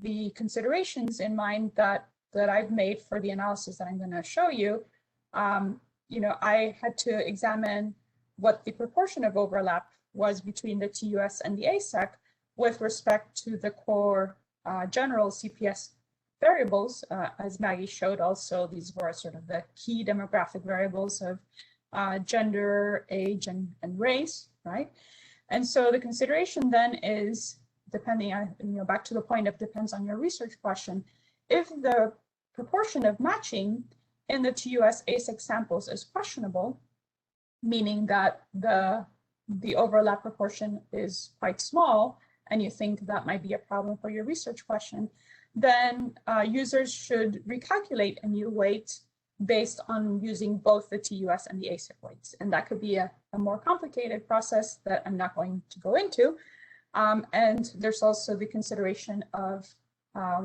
Speaker 3: the considerations in mind that I've made for the analysis that I'm going to show you, I had to examine what the proportion of overlap was between the TUS and the ASEC with respect to the core general CPS variables. As Maggie showed also, these were sort of the key demographic variables of gender, age, and race, right? And so the consideration then is, depending on, back to the point of depends on your research question, if the proportion of matching in the TUS-ASEC samples is questionable, meaning that the overlap proportion is quite small, and you think that might be a problem for your research question, then users should recalculate a new weight based on using both the TUS and the ASEC weights. And that could be a more complicated process that I'm not going to go into. And there's also the consideration of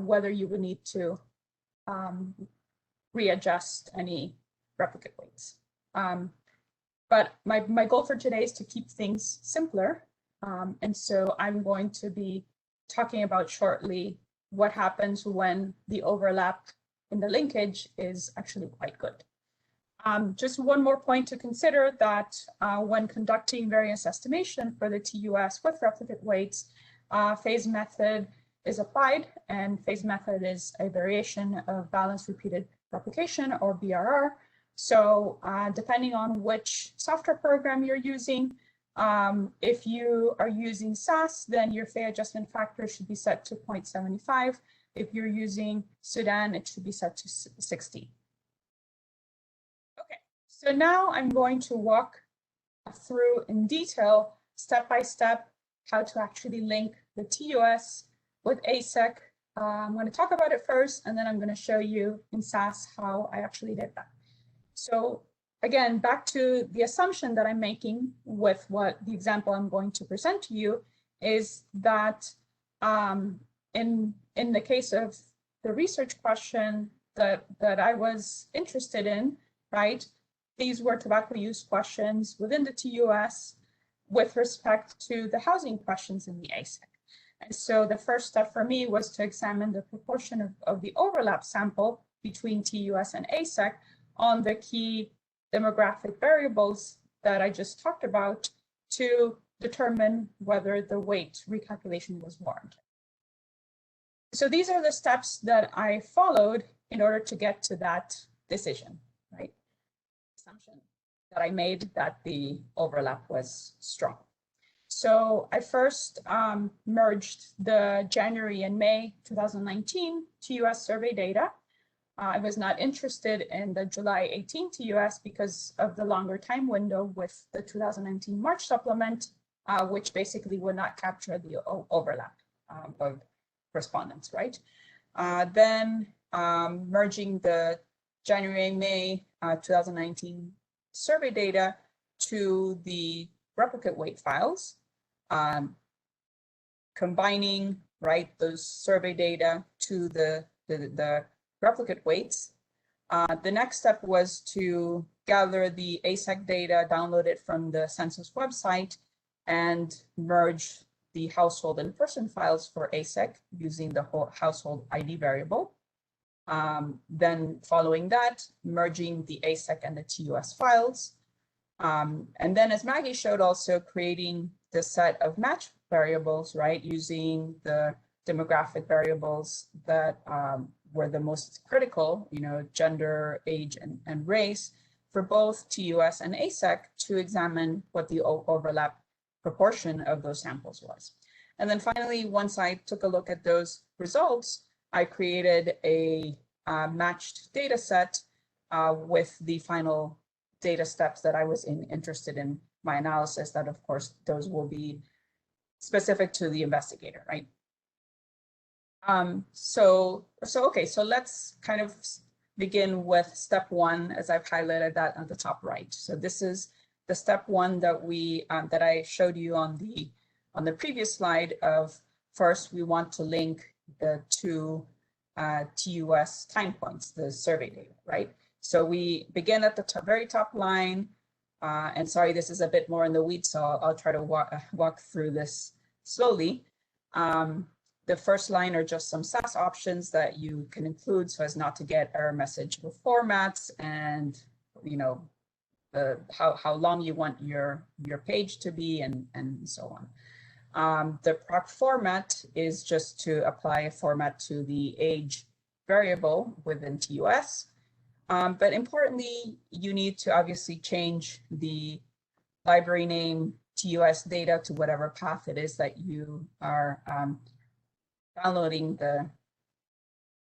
Speaker 3: whether you would need to readjust any replicate weights. But my goal for today is to keep things simpler. And so I'm going to be talking about shortly what happens when the overlap in the linkage is actually quite good. Just one more point to consider, that when conducting variance estimation for the TUS with replicate weights, phase method is applied, and phase method is a variation of balanced repeated replication, or BRR. So depending on which software program you're using, if you are using SAS, then your phase adjustment factor should be set to 0.75. If you're using Sudan, it should be set to 60. Okay, so now I'm going to walk through in detail, step by step, how to actually link the TUS with ASEC. I'm going to talk about it first, and then I'm going to show you in SAS how I actually did that. So again, back to the assumption that I'm making with what the example I'm going to present to you is that in the case of the research question that I was interested in, right, these were tobacco use questions within the TUS with respect to the housing questions in the ASEC. And so the first step for me was to examine the proportion of the overlap sample between TUS and ASEC on the key demographic variables that I just talked about to determine whether the weight recalculation was warranted. So these are the steps that I followed in order to get to that decision, right? Assumption that I made that the overlap was strong. So I first merged the January and May 2019 TUS survey data. I was not interested in the July 18 TUS because of the longer time window with the 2019 March supplement, which basically would not capture the overlap of respondents, right? Then merging the January and May 2019 survey data to the replicate weight files, combining, right, those survey data to the replicate weights. The next step was to gather the ASEC data, download it from the census website, and merge the household and person files for ASEC using the whole household ID variable. Then following that, merging the ASEC and the TUS files. And then, as Maggie showed, also creating the set of match variables, right, using the demographic variables that were the most critical, gender, age, and race, for both TUS and ASEC to examine what the overlap proportion of those samples was. And then finally, once I took a look at those results, I created a matched data set with the final data steps that I was interested in my analysis, that of course, those will be specific to the investigator, right? So let's kind of begin with step one, as I've highlighted that on the top right. So this is the step one that that I showed you on the previous slide of, first, we want to link the two TUS time points, the survey data, right? So we begin at the very top line, and sorry, this is a bit more in the weeds, so I'll try to walk through this slowly. The first line are just some SAS options that you can include so as not to get error message with formats and, how long you want your page to be and so on. The proc format is just to apply a format to the age variable within TUS. But importantly, you need to obviously change the library name TUS data to whatever path it is that you are downloading the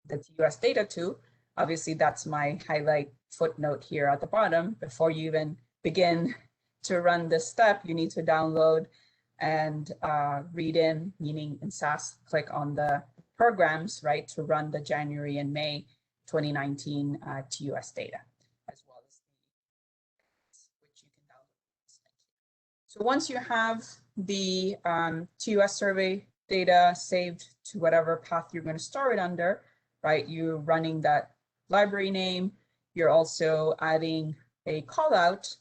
Speaker 3: TUS data to. Obviously, that's my highlight footnote here at the bottom. Before you even begin to run this step, you need to download and read in, meaning in SAS, click on the programs, right, to run the January and May 2019 TUS data, as well as which you can download. So once you have the TUS survey data saved to whatever path you're going to store it under, right? You're running that library name. You're also adding a call out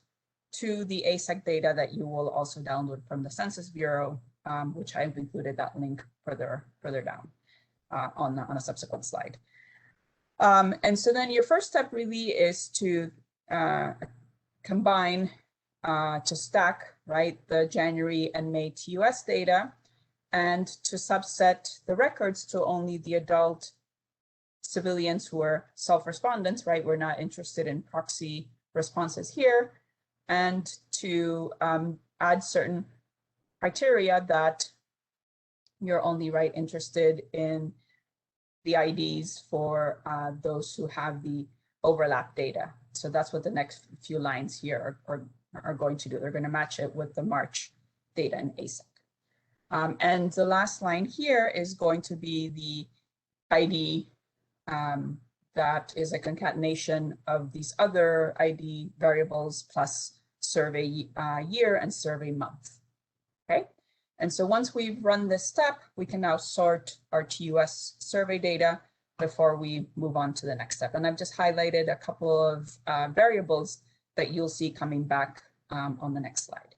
Speaker 3: to the ASEC data that you will also download from the Census Bureau, which I've included that link further down on a subsequent slide. And so then your first step really is to combine, to stack, right, the January and May TUS data, and to subset the records to only the adult civilians who are self-respondents, right? We're not interested in proxy responses here, and to add certain criteria that you're only
Speaker 1: interested in the IDs for those who have the overlap data. So that's what the next few lines here are going to do. They're going to match it with the March data in ASEC. And the last line here is going to be the ID that is a concatenation of these other ID variables plus survey year and survey month, okay? And so once we've run this step, we can now sort our TUS survey data before we move on to the next step. And I've just highlighted a couple of variables that you'll see coming back on the next slide.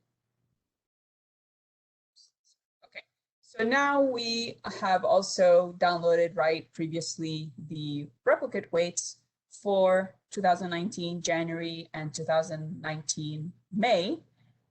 Speaker 1: Okay, so now we have also downloaded, right, previously the replicate weights for 2019 January and 2019 May.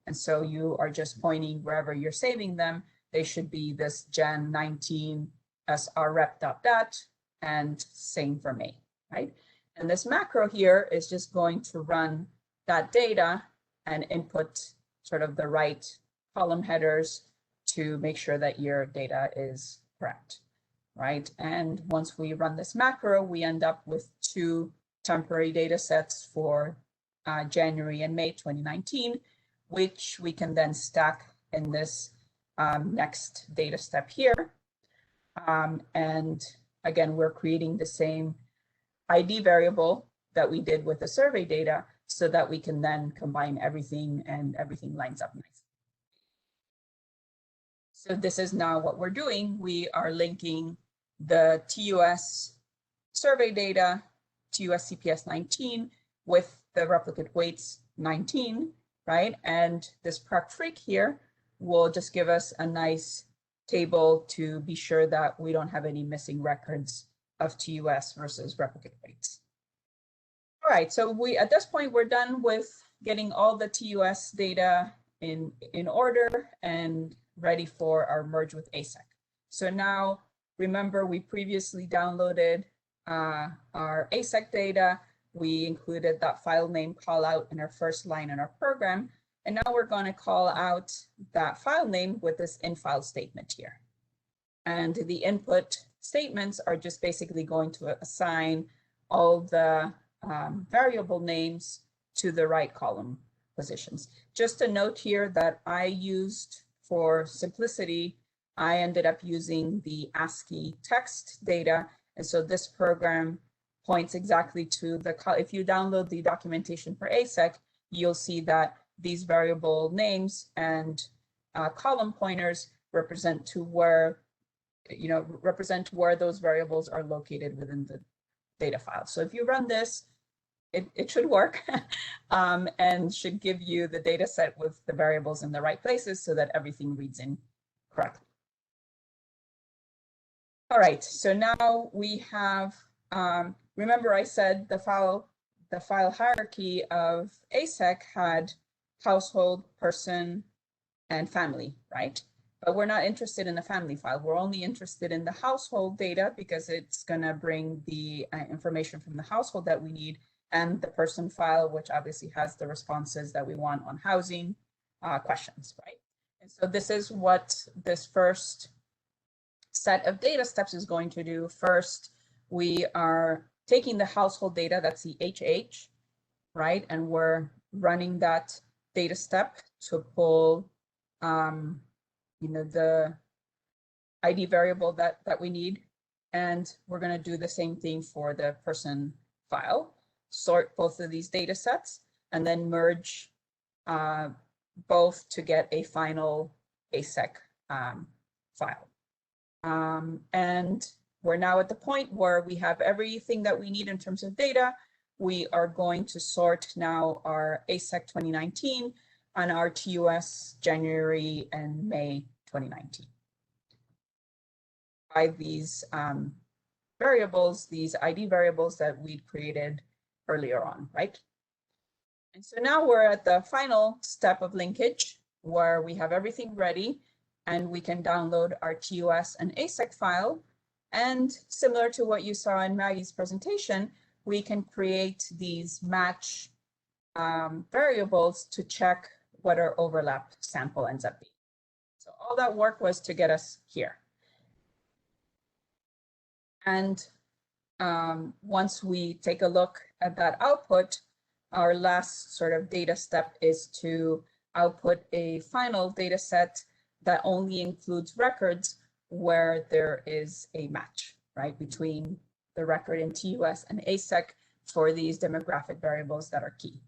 Speaker 1: And so you are just pointing wherever you're saving them. They should be this Jan 19 srrep.dat and same for May, right? And this macro here is just going to run that data and input sort of the right column headers to make sure that your data is correct, right? And once we run this macro, we end up with two temporary data sets for January and May 2019, which we can then stack in this next data step here. And again, we're creating the same ID variable that we did with the survey data so that we can then combine everything and everything lines up nicely. So this is now what we're doing. We are linking the TUS survey data, TUS-CPS 19, with the replicate weights 19, right? And this proc freak here will just give us a nice table to be sure that we don't have any missing records of TUS versus replicate weights. All right, so at this point, we're done with getting all the TUS data in order and ready for our merge with ASEC. So now, remember, we previously downloaded
Speaker 3: our ASEC data. We included that file name call out in our first line in our program. And now we're going to call out that file name with this in-file statement here. And the input statements are just basically going to assign all the variable names to the right column positions. Just a note here that I used for simplicity, I ended up using the ASCII text data. And so this program points exactly to the, if you download the documentation for ASEC, you'll see that these variable names and column pointers represent to where, represent where those variables are located within the data file. So if you run this, it should work and should give you the data set with the variables in the right places so that everything reads in correctly. All right, so now we have, remember I said the file hierarchy of ASEC had household, person, and family, right? But we're not interested in the family file. We're only interested in the household data because it's gonna bring the information from the household that we need, and the person file, which obviously has the responses that we want on housing questions, right? And so this is what this first set of data steps is going to do. First, we are taking the household data, that's the HH, right? And we're running that data step to pull, the ID variable that we need. And we're going to do the same thing for the person file, sort both of these data sets, and then merge both to get a final ASEC file. And we're now at the point where we have everything that we need in terms of data. We are going to sort now our ASEC 2019 and our TUS January and May 2019 by these variables, these ID variables that we'd created earlier on, right? And so now we're at the final step of linkage where we have everything ready and we can download our TUS and ASEC file. And similar to what you saw in Maggie's presentation, we can create these match variables to check what our overlap sample ends up being. So all that work was to get us here. And once we take a look at that output, our last sort of data step is to output a final data set that only includes records where there is a match, right, between the record in TUS and ASEC for these demographic variables that are key.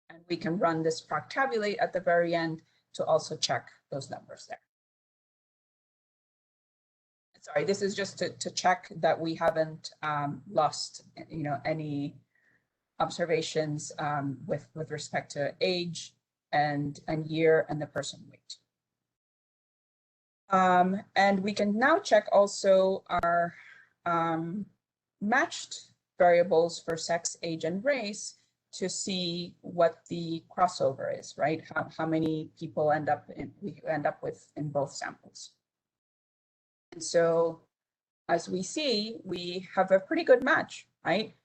Speaker 3: And we can run this proc tabulate at the very end to also check those numbers there. Sorry, this is just to check that we haven't lost, any observations with respect to age and year and the person weight. And we can now check also our matched variables for sex, age, and race to see what the crossover is, right? How many people we end up with in both samples. And so as we see, we have a pretty good match, right?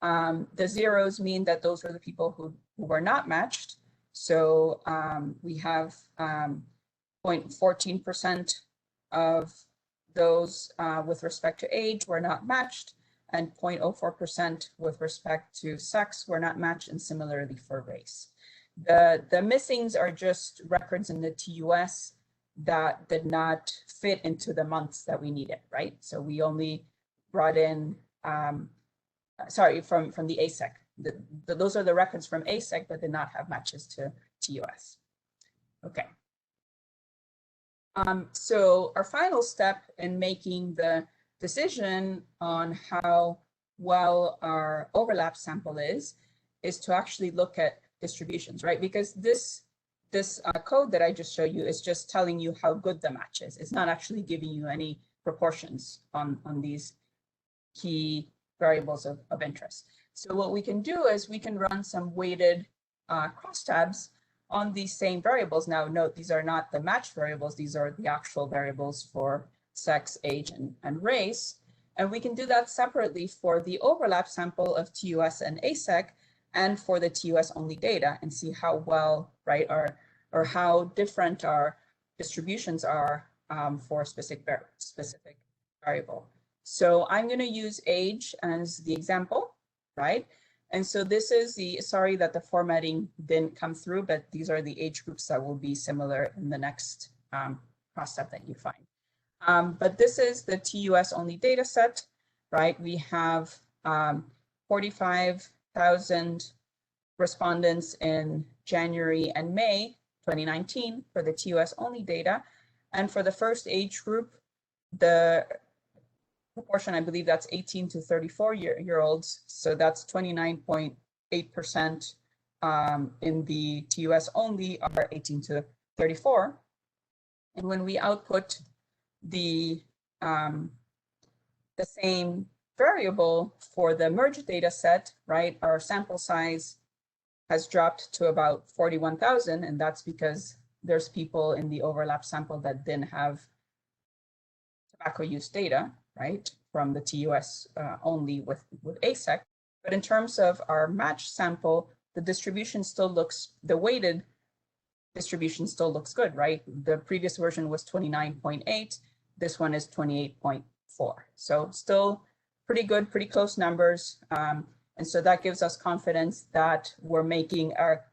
Speaker 3: The zeros mean that those are the people who were not matched. So we have 0.14% of those with respect to age were not matched, and 0.04% with respect to sex were not matched, and similarly for race. The missings are just records in the TUS that did not fit into the months that we needed, right? So we only brought in, from the ASEC. Those are the records from ASEC that did not have matches to TUS. Okay. So our final step in making the decision on how well our overlap sample is to actually look at distributions, right? Because this code that I just showed you is just telling you how good the match is. It's not actually giving you any proportions on these key variables of interest. So what we can do is we can run some weighted crosstabs on these same variables. Now note, these are not the matched variables. These are the actual variables for sex, age, and race. And we can do that separately for the overlap sample of TUS and ASEC and for the TUS only data and see how well, right, or how different our distributions are for a specific variable. So I'm going to use age as the example, right? And so this is the, sorry that the formatting didn't come through, but these are the age groups that will be similar in the next cross-step that you find. But this is the TUS only data set, right? We have 45,000 respondents in January and May 2019 for the TUS only data. And for the first age group, the proportion, I believe that's 18 to 34-year-olds. So that's 29.8% in the TUS only are 18 to 34. And when we output the same variable for the merged data set, right, our sample size has dropped to about 41,000, and that's because there's people in the overlap sample that didn't have tobacco use data, right, from the TUS only with ASEC. But in terms of our matched sample, the distribution still looks, the weighted distribution still looks good, right? The previous version was 29.8. This one is 28.4. So still pretty good, pretty close numbers. And so that gives us confidence that we're making our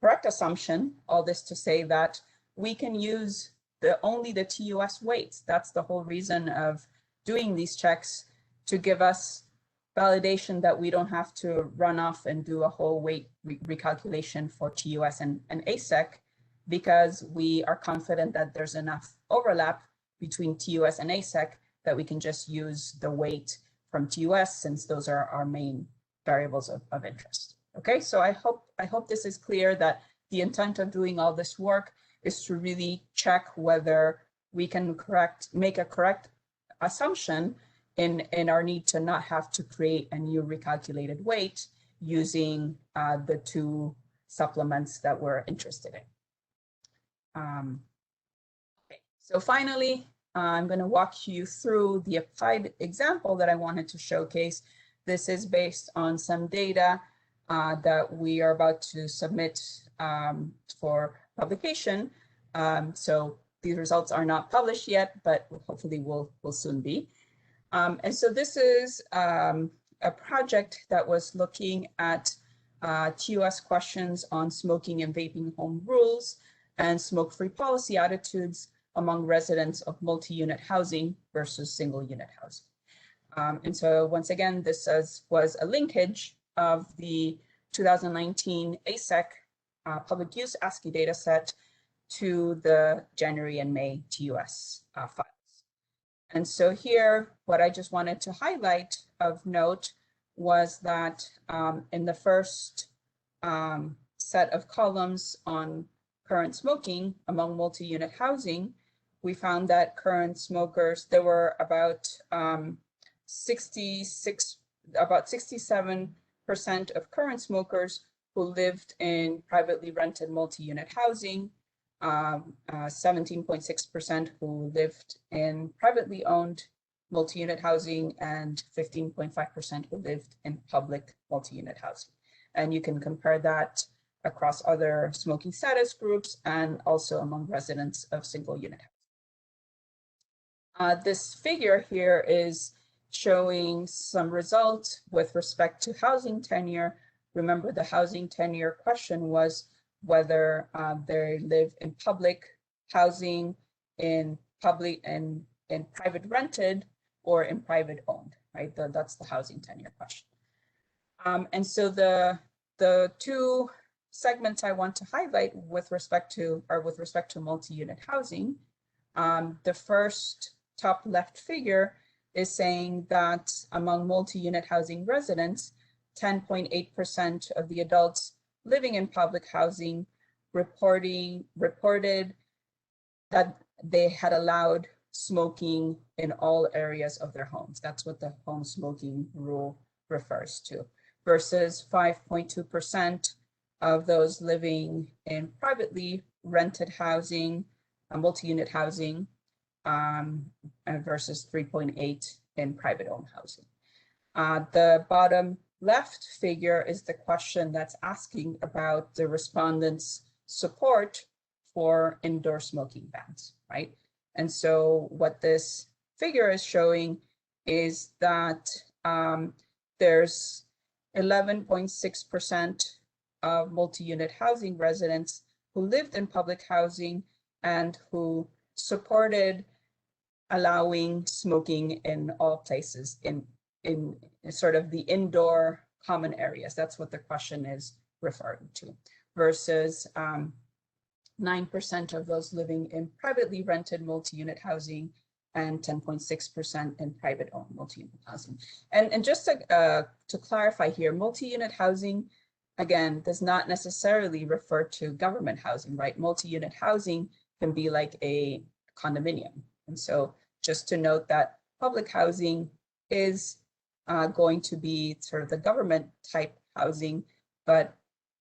Speaker 3: correct assumption, all this to say that we can use only the TUS weights. That's the whole reason of doing these checks, to give us validation that we don't have to run off and do a whole weight recalculation for TUS and ASEC, because we are confident that there's enough overlap between TUS and ASEC that we can just use the weight from TUS, since those are our main variables of interest. Okay, so I hope this is clear, that the intent of doing all this work is to really check whether we can make a correct assumption in our need to not have to create a new recalculated weight using the two supplements that we're interested in. Okay, so finally, I'm going to walk you through the applied example that I wanted to showcase. This is based on some data that we are about to submit for publication. So these results are not published yet, but hopefully will soon be. And so this is a project that was looking at TUS questions on smoking and vaping home rules and smoke-free policy attitudes among residents of multi-unit housing versus single-unit housing. And so once again, this was a linkage of the 2019 ASEC public use ASCII data set to the January and May TUS files. And so here, what I just wanted to highlight of note was that in the first set of columns on current smoking among multi-unit housing, we found that current smokers, there were about 67% of current smokers who lived in privately rented multi-unit housing, 17.6% who lived in privately owned multi-unit housing, and 15.5% who lived in public multi-unit housing. And you can compare that across other smoking status groups and also among residents of single unit housing. This figure here is showing some results with respect to housing tenure. Remember, the housing tenure question was whether they live in public housing, in public and in private rented, or in private owned, right? That's the housing tenure question. And so the two segments I want to highlight with respect to multi-unit housing. The first top left figure is saying that among multi-unit housing residents, 10.8% of the adults living in public housing reported that they had allowed smoking in all areas of their homes. That's what the home smoking rule refers to, versus 5.2% of those living in privately rented housing, multi-unit housing, versus 3.8 in private-owned housing. The bottom left figure is the question that's asking about the respondents' support for indoor smoking bans, right? And so what this figure is showing is that there's 11.6% of multi-unit housing residents who lived in public housing and who supported allowing smoking in all places in sort of the indoor common areas. That's what the question is referring to, versus 9% of those living in privately rented multi-unit housing and 10.6% in private-owned multi-unit housing. And just to clarify here, multi-unit housing, again, does not necessarily refer to government housing, right? Multi-unit housing can be like a condominium. And so just to note that public housing is going to be sort of the government type housing, but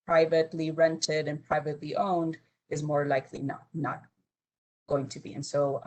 Speaker 3: privately rented and privately owned is more likely not going to be. And so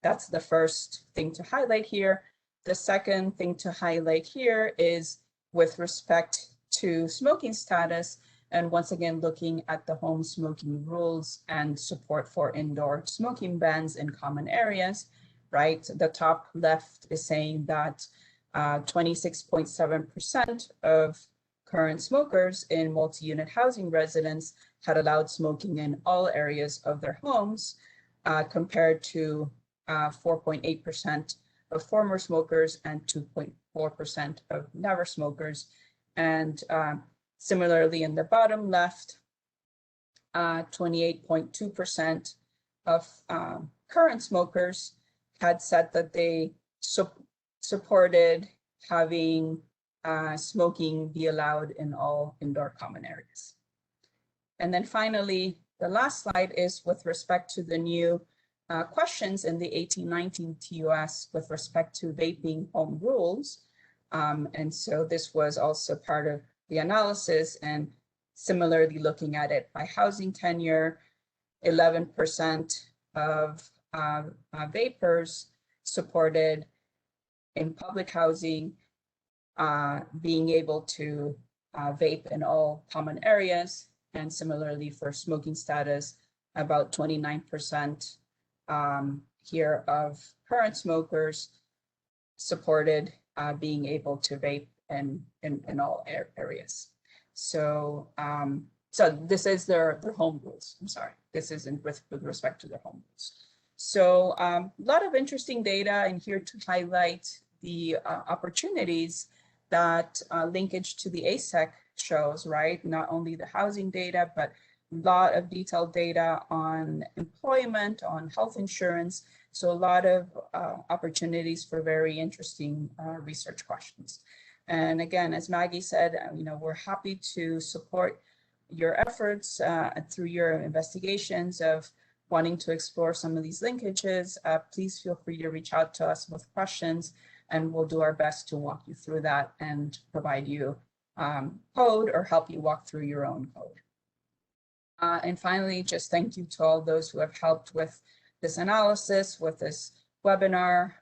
Speaker 3: that's the first thing to highlight here. The second thing to highlight here is with respect to smoking status, and once again, looking at the home smoking rules and support for indoor smoking bans in common areas, right? The top left is saying that 26.7% of current smokers in multi-unit housing residents had allowed smoking in all areas of their homes, compared to 4.8% of former smokers and 2.4% of never smokers. And similarly, in the bottom left, 28.2% of current smokers had said that they supported having smoking be allowed in all indoor common areas. And then finally, the last slide is with respect to the new questions in the 1819 TUS with respect to vaping home rules. And so this was also part of the analysis, and similarly looking at it by housing tenure, 11% of vapers supported in public housing being able to vape in all common areas. And similarly for smoking status, about 29% here of current smokers supported being able to vape in all areas. So so this is their home rules. I'm sorry, this isn't with respect to their home rules. So a lot of interesting data in here to highlight the opportunities that linkage to the ASEC shows, right? Not only the housing data, but a lot of detailed data on employment, on health insurance. So a lot of opportunities for very interesting research questions. And again, as Maggie said, we're happy to support your efforts through your investigations of wanting to explore some of these linkages. Please feel free to reach out to us with questions, and we'll do our best to walk you through that and provide you code or help you walk through your own code. And finally, just thank you to all those who have helped with this analysis, with this webinar.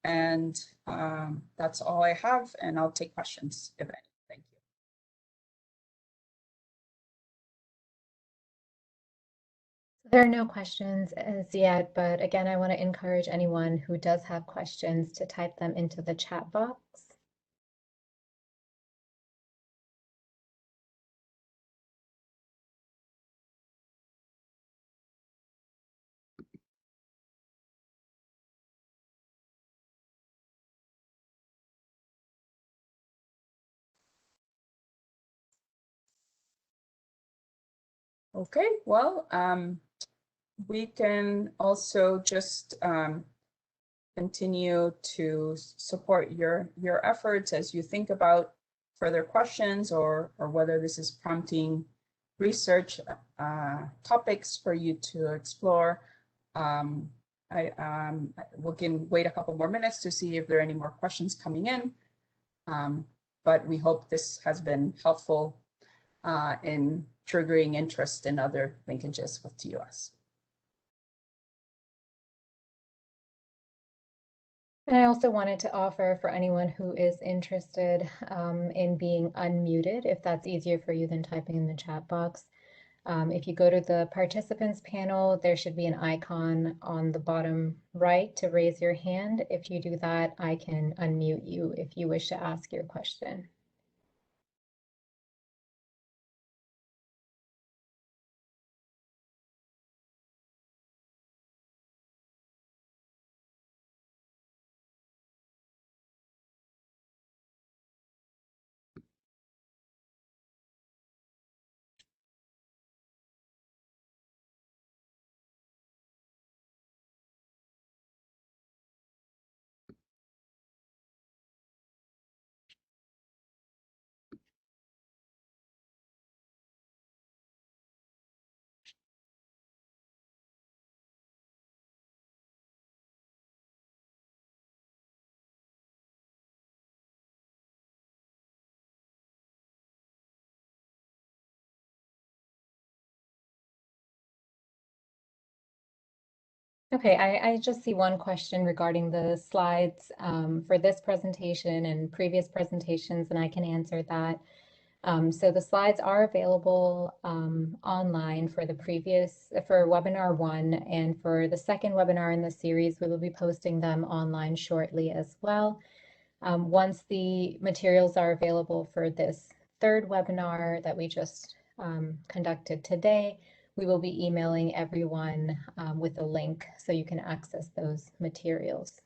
Speaker 3: And that's all I have, and I'll take questions if any. Thank you.
Speaker 1: There are no questions as yet, but again, I want to encourage anyone who does have questions to type them into the chat box.
Speaker 3: Okay, well, we can also just continue to support your efforts as you think about further questions or whether this is prompting research topics for you to explore. We can wait a couple more minutes to see if there are any more questions coming in. But we hope this has been helpful in triggering interest in other linkages with TUS.
Speaker 1: And I also wanted to offer for anyone who is interested in being unmuted, if that's easier for you than typing in the chat box. If you go to the participants panel, there should be an icon on the bottom right to raise your hand. If you do that, I can unmute you if you wish to ask your question. Okay, I just see one question regarding the slides for this presentation and previous presentations, and I can answer that. So the slides are available online for for webinar 1, and for the second webinar in the series, we will be posting them online shortly as well. Once the materials are available for this third webinar that we just conducted today, we will be emailing everyone with a link so you can access those materials.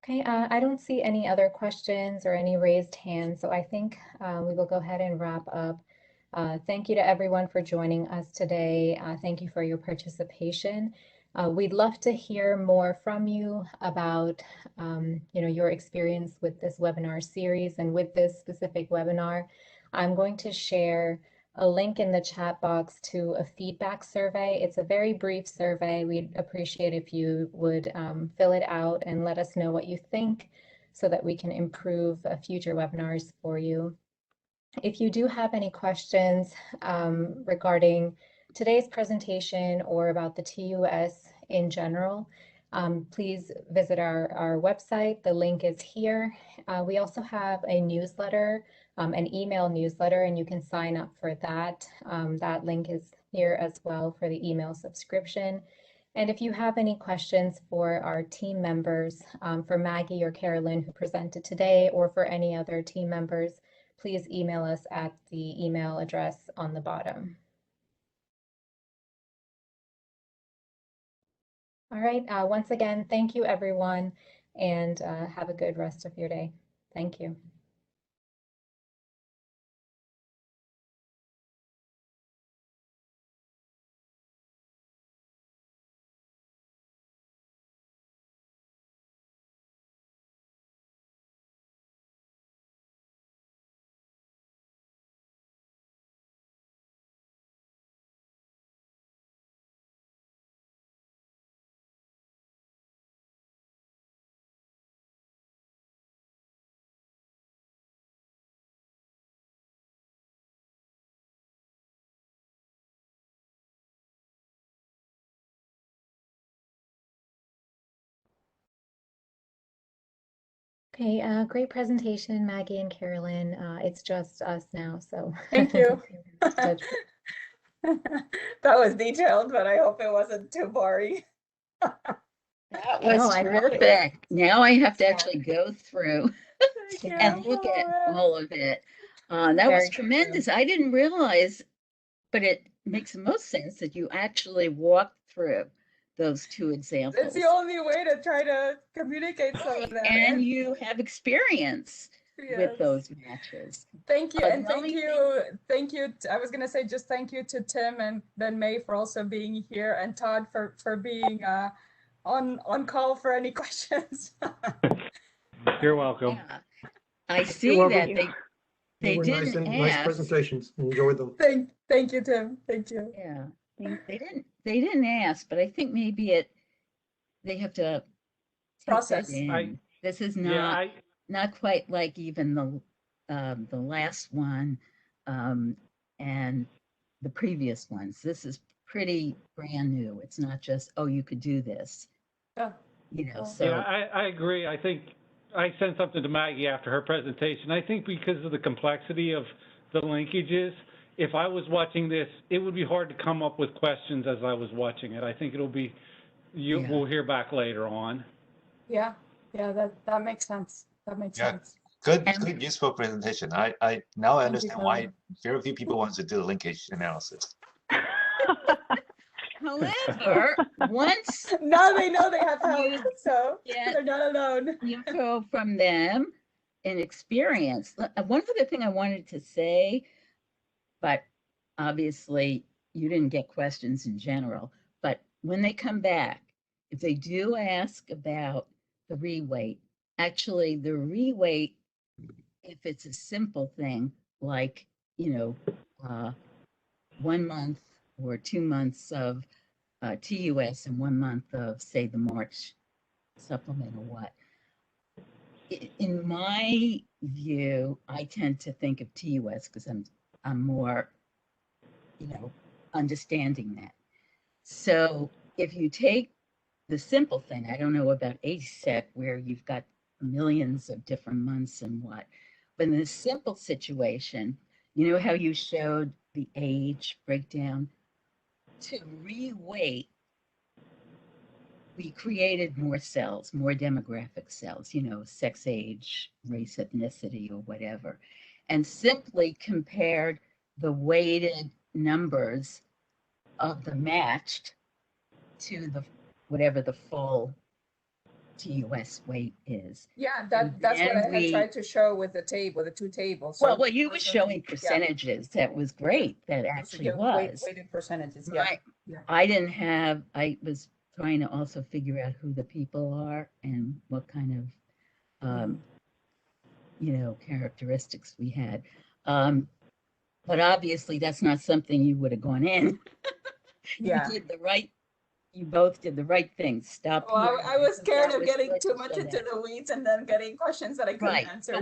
Speaker 1: Okay, I don't see any other questions or any raised hands, so I think we will go ahead and wrap up. Thank you to everyone for joining us today. Thank you for your participation. We'd love to hear more from you about your experience with this webinar series and with this specific webinar. I'm going to share a link in the chat box to a feedback survey. It's a very brief survey. We'd appreciate if you would fill it out and let us know what you think so that we can improve future webinars for you. If you do have any questions regarding today's presentation or about the TUS in general, please visit our website. The link is here. We also have a newsletter, an email newsletter, and you can sign up for that. That link is here as well for the email subscription. And if you have any questions for our team members, for Maggie or Carolyn who presented today, or for any other team members, please email us at the email address on the bottom. All right, once again, thank you everyone, and have a good rest of your day. Thank you. Okay, great presentation, Maggie and Carolyn. It's just us now, so.
Speaker 3: Thank you. That was detailed, but I hope it wasn't too boring.
Speaker 4: That was terrific. Now I have to actually go through and look at all of it. That was tremendous. I didn't realize, but it makes the most sense that you actually walked through those two examples.
Speaker 3: It's the only way to try to communicate some of that.
Speaker 4: And you have experience with those matches.
Speaker 3: Thank you, and thank you. I was gonna say just thank you to Tim and then May for also being here, and Todd for being on call for any questions.
Speaker 5: You're welcome.
Speaker 4: Yeah. I see that they didn't
Speaker 6: nice presentations. Enjoyed them.
Speaker 3: Thank you, Tim. Thank you.
Speaker 4: Yeah, they didn't ask, but I think maybe they have to
Speaker 3: process.
Speaker 4: This is not quite like even the last one, and the previous ones. This is pretty brand new. It's not just, oh, you could do this.
Speaker 3: Yeah.
Speaker 4: You know,
Speaker 3: Oh.
Speaker 4: so.
Speaker 5: Yeah, I agree. I think I sent something to Maggie after her presentation. I think because of the complexity of the linkages, if I was watching this, it would be hard to come up with questions as I was watching it. I think it'll be, we'll hear back later on.
Speaker 3: Yeah, that makes sense. That makes sense.
Speaker 7: Good, useful presentation. I now I understand why very few people want to do the linkage analysis.
Speaker 4: However, once
Speaker 3: now they know they have help, so they're not alone.
Speaker 4: Info from them and experience. One other thing I wanted to say, but obviously you didn't get questions in general, but when they come back, if they do ask about the reweight, actually the reweight, if it's a simple thing like, 1 month or 2 months of TUS and 1 month of, say, the March supplement or what. In my view, I tend to think of TUS because I'm more, understanding that. So if you take the simple thing, I don't know about ASEC where you've got millions of different months and what, but in this simple situation, you know how you showed the age breakdown? To reweight, we created more cells, more demographic cells, sex, age, race, ethnicity, or whatever, and simply compared the weighted numbers of the matched to the whatever the full TUS weight is.
Speaker 3: Yeah, that's what I had tried to show with the table, the two tables.
Speaker 4: So well, you were showing percentages. Yeah. That was great. That actually was.
Speaker 3: Weighted percentages.
Speaker 4: Yeah. I didn't have, I was trying to also figure out who the people are and what kind of, characteristics we had. But obviously that's not something you would have gone in. You did the right. You both did the right thing. Stop.
Speaker 3: Well, I was scared of getting too much into the weeds and then getting questions that I couldn't answer.